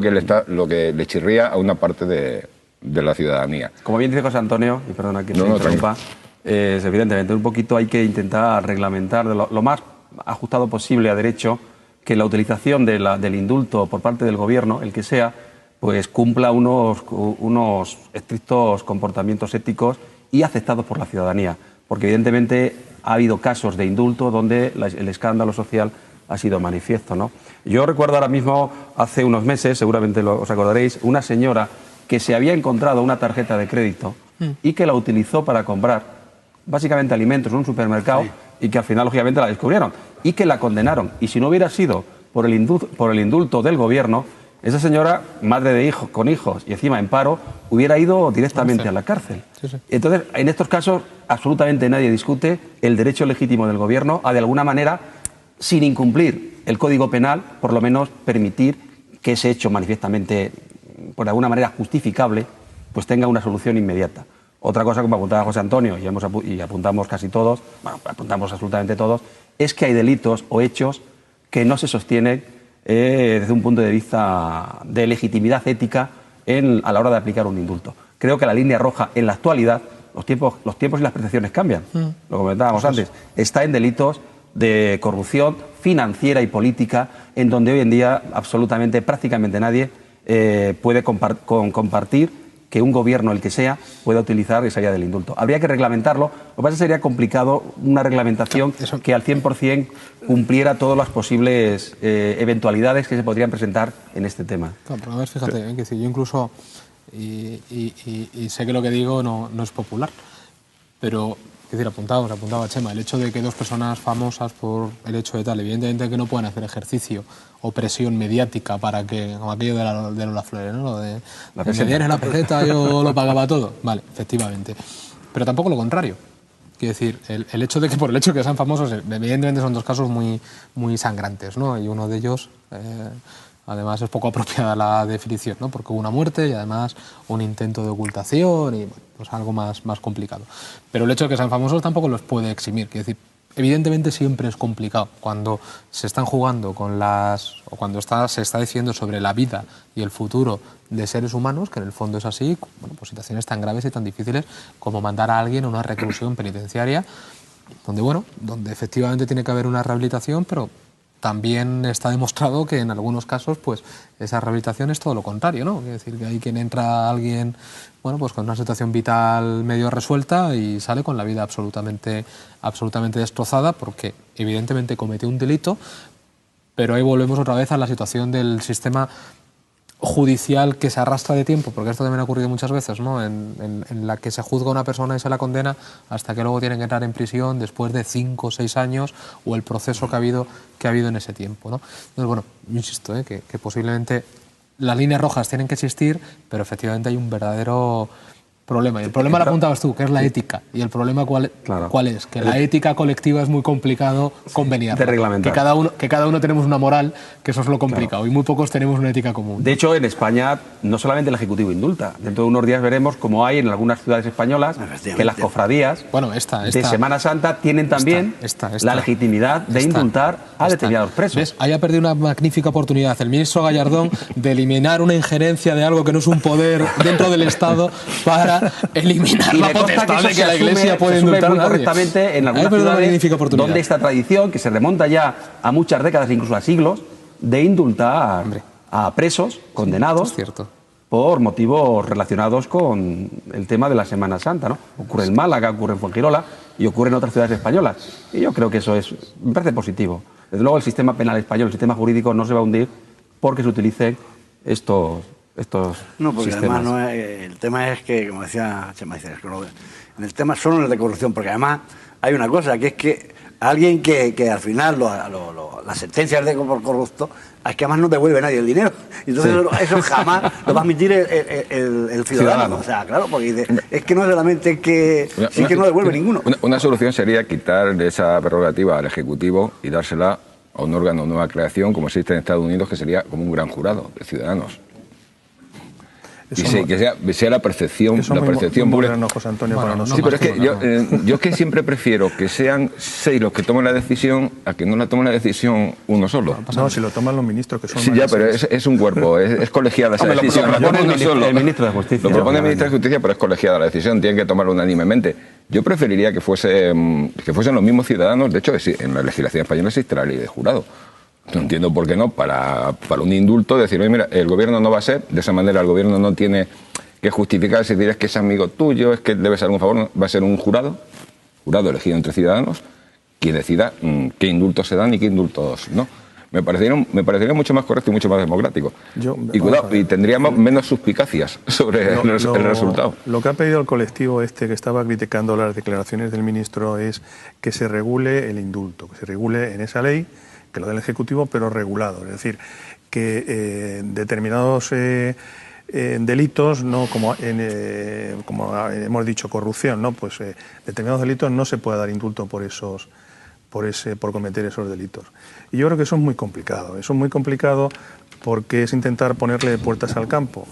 lo que le chirría a una parte de la ciudadanía. Como bien dice José Antonio, y perdona que se interrumpa, evidentemente un poquito hay que intentar reglamentar lo más ajustado posible a derecho que la utilización del indulto por parte del gobierno, el que sea, pues cumpla unos estrictos comportamientos éticos y aceptados por la ciudadanía. Porque evidentemente ha habido casos de indulto donde el escándalo social ha sido manifiesto, ¿no? Yo recuerdo ahora mismo, hace unos meses, seguramente os acordaréis, una señora que se había encontrado una tarjeta de crédito y que la utilizó para comprar básicamente alimentos en un supermercado, y que al final, lógicamente, la descubrieron y que la condenaron. Y si no hubiera sido por el indulto del gobierno, esa señora, madre de hijos, con hijos y encima en paro, hubiera ido directamente a la cárcel. Entonces, en estos casos, absolutamente nadie discute el derecho legítimo del gobierno a, de alguna manera, sin incumplir el Código Penal, por lo menos permitir que ese hecho manifiestamente, por alguna manera justificable, pues tenga una solución inmediata. Otra cosa, como apuntaba José Antonio, y apuntamos casi todos, bueno, apuntamos absolutamente todos, es que hay delitos o hechos que no se sostienen desde un punto de vista de legitimidad ética a la hora de aplicar un indulto. Creo que la línea roja en la actualidad, los tiempos y las percepciones cambian, lo comentábamos antes, está en delitos de corrupción financiera y política, en donde hoy en día absolutamente, prácticamente nadie puede compartir que un gobierno, el que sea, pueda utilizar esa vía del indulto. Habría que reglamentarlo. Lo que pasa es que sería complicado una reglamentación que al 100% cumpliera todas las posibles eventualidades que se podrían presentar en este tema. Claro, pero a ver, fíjate, que si yo incluso, y sé que lo que digo no es popular, pero es decir, apuntaba Chema, el hecho de que dos personas famosas por el hecho de tal, evidentemente que no puedan hacer ejercicio o presión mediática para que, como aquello de Lola Flores, ¿no? Lo de me dieres la peseta, yo lo pagaba todo. Vale, efectivamente. Pero tampoco lo contrario. Quiero decir, el hecho de que por el hecho de que sean famosos, evidentemente son dos casos muy sangrantes, ¿no? Y uno de ellos, además, es poco apropiada la definición, ¿no? Porque hubo una muerte y además un intento de ocultación y bueno, pues algo más complicado. Pero el hecho de que sean famosos tampoco los puede eximir. Quiero decir, evidentemente siempre es complicado cuando se están jugando con o cuando se está diciendo sobre la vida y el futuro de seres humanos, que en el fondo es así, bueno, pues situaciones tan graves y tan difíciles como mandar a alguien a una reclusión penitenciaria, donde efectivamente tiene que haber una rehabilitación, pero también está demostrado que en algunos casos pues esa rehabilitación es todo lo contrario, ¿no? Es decir, que hay quien entra alguien, bueno, pues con una situación vital medio resuelta y sale con la vida absolutamente destrozada porque evidentemente cometió un delito, pero ahí volvemos otra vez a la situación del sistema judicial que se arrastra de tiempo, porque esto también ha ocurrido muchas veces, ¿no? En la que se juzga a una persona y se la condena hasta que luego tienen que entrar en prisión después de 5 o 6 años o el proceso que ha habido en ese tiempo, ¿no? Entonces, bueno, yo insisto, que posiblemente las líneas rojas tienen que existir, pero efectivamente hay un verdadero problema. Y el problema lo apuntabas tú, que es la ética. Y el problema ¿cuál es? Que la ética colectiva es muy complicado conveniar. De reglamentar. Que cada uno tenemos una moral, que eso es lo complicado. Y muy pocos tenemos una ética común. De hecho, en España no solamente el Ejecutivo indulta. Dentro de unos días veremos cómo hay en algunas ciudades españolas que las cofradías de Semana Santa tienen también la legitimidad de indultar a determinados presos. ¿Ves? Ahí ha perdido una magnífica oportunidad el ministro Gallardón de eliminar una injerencia de algo que no es un poder dentro del Estado para eliminar la potestad de que la Iglesia puede indultar a nadie. Correctamente en algunas ciudades donde esta tradición, que se remonta ya a muchas décadas, incluso a siglos, de indultar a presos condenados por motivos relacionados con el tema de la Semana Santa, ¿no? Ocurre en Málaga, ocurre en Fuengirola y ocurre en otras ciudades españolas. Y yo creo que eso me parece positivo. Desde luego el sistema penal español, el sistema jurídico no se va a hundir porque se utilicen estos no, porque sistemas. Además el tema es que, como decía Chema, en el tema solo en el de corrupción, porque además hay una cosa, que es que alguien que al final las sentencias de por corrupto, es que además no devuelve nadie el dinero. Entonces eso jamás lo va a admitir el ciudadano. O sea, claro, porque dice, es que no es solamente que no devuelve ninguno. Una solución sería quitar esa prerrogativa al Ejecutivo y dársela a un órgano de nueva creación, como existe en Estados Unidos, que sería como un gran jurado de ciudadanos. Y que sea la percepción pública. José Antonio, para nosotros. Sí, pero es que yo es que siempre prefiero que sean 6 los que tomen la decisión a que no la tomen la decisión uno solo. No, si lo toman los ministros, que son sí, ya, pero es un cuerpo, es colegiada esa decisión. Lo propone el ministro de Justicia. Lo propone el ministro de Justicia, pero es colegiada la decisión, tienen que tomarlo unánimemente. Yo preferiría que fuesen los mismos ciudadanos. De hecho, en la legislación española existe la ley de jurado. No entiendo por qué no, para un indulto, decir, oye, mira, el gobierno no va a ser, de esa manera el gobierno no tiene que justificar si dirás que es amigo tuyo, es que debes algún favor, no, va a ser un jurado elegido entre ciudadanos, quien decida qué indultos se dan y qué indultos no. Me parecería mucho más correcto y mucho más democrático. Y cuidado, y tendríamos menos suspicacias sobre el resultado. Lo que ha pedido el colectivo que estaba criticando las declaraciones del ministro es que se regule el indulto, que se regule en esa ley, que lo del Ejecutivo, pero regulado. Es decir, que determinados delitos, no como hemos dicho, corrupción, ¿no? Pues determinados delitos no se puede dar indulto por cometer esos delitos. Y yo creo que eso es muy complicado. Eso es muy complicado porque es intentar ponerle puertas al campo.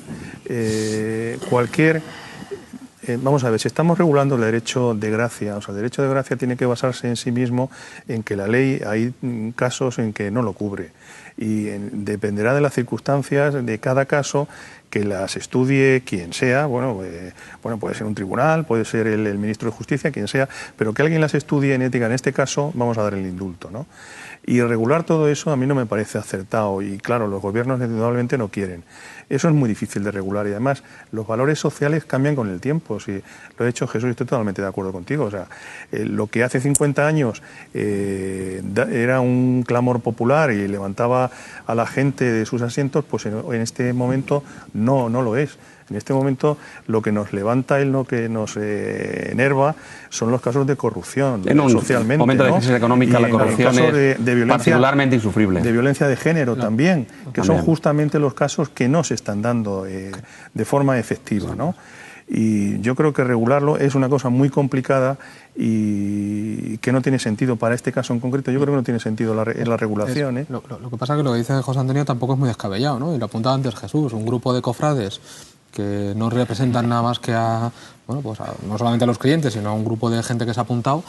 Vamos a ver, si estamos regulando el derecho de gracia, o sea, el derecho de gracia tiene que basarse en sí mismo en que la ley hay casos en que no lo cubre y dependerá de las circunstancias de cada caso, que las estudie quien sea, puede ser un tribunal, puede ser el ministro de Justicia, quien sea, pero que alguien las estudie en ética, en este caso vamos a dar el indulto, ¿no? Y regular todo eso a mí no me parece acertado y claro, los gobiernos indudablemente no quieren. Eso es muy difícil de regular y además los valores sociales cambian con el tiempo. Si lo ha dicho Jesús y estoy totalmente de acuerdo contigo. O sea, lo que hace 50 años era un clamor popular y levantaba a la gente de sus asientos, pues en este momento no lo es. En este momento lo que nos levanta y lo que nos enerva son los casos de corrupción socialmente. En un momento de crisis económica, la corrupción es particularmente insufrible. De violencia de género también, que son justamente los casos que no se están dando de forma efectiva, ¿no? Y yo creo que regularlo es una cosa muy complicada y que no tiene sentido para este caso en concreto. Yo creo que no tiene sentido la regulación. Lo que pasa es que lo que dice José Antonio tampoco es muy descabellado, ¿no? Y lo apuntaba antes Jesús, un grupo de cofrades que no representan nada más que no solamente a los clientes, sino a un grupo de gente que se ha apuntado,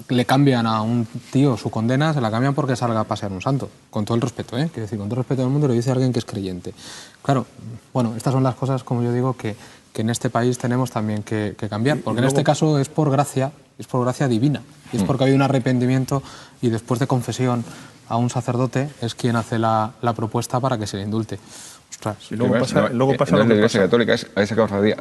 le cambian a un tío su condena, se la cambian porque salga a pasear un santo, con todo el respeto, quiero decir, con todo el respeto del mundo, lo dice alguien que es creyente. Claro, estas son las cosas, como yo digo, que en este país tenemos también que cambiar, porque en este caso es por gracia divina, y es porque ha habido un arrepentimiento y después de confesión a un sacerdote es quien hace la propuesta para que se le indulte. Y luego pasa no es la Iglesia Católica, es a esa cofradía.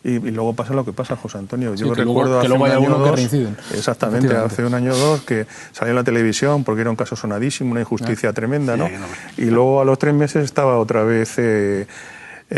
y luego pasa lo que pasa, José Antonio. Sí, Yo que recuerdo luego hace hay un año o algunos que dos, reinciden. exactamente, hace un año o dos, que salió en la televisión porque era un caso sonadísimo, una injusticia tremenda, ¿no? Y luego a los 3 meses estaba otra vez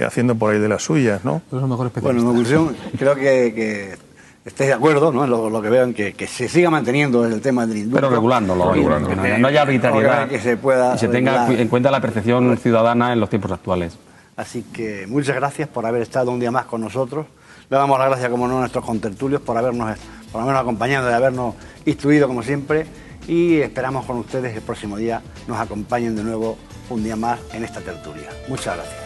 haciendo por ahí de las suyas, ¿no? Los mejores Bueno, en conclusión, creo que estéis de acuerdo, ¿no? En lo que vean, que se siga manteniendo el tema del indulto. Pero regulándolo, que no haya arbitrariedad que se pueda y se tenga regular. en cuenta la percepción ciudadana en los tiempos actuales. Así que muchas gracias por haber estado un día más con nosotros. Le damos las gracias, como no, a nuestros contertulios por habernos acompañado y habernos instruido, como siempre. Y esperamos con ustedes el próximo día nos acompañen de nuevo un día más en esta tertulia. Muchas gracias.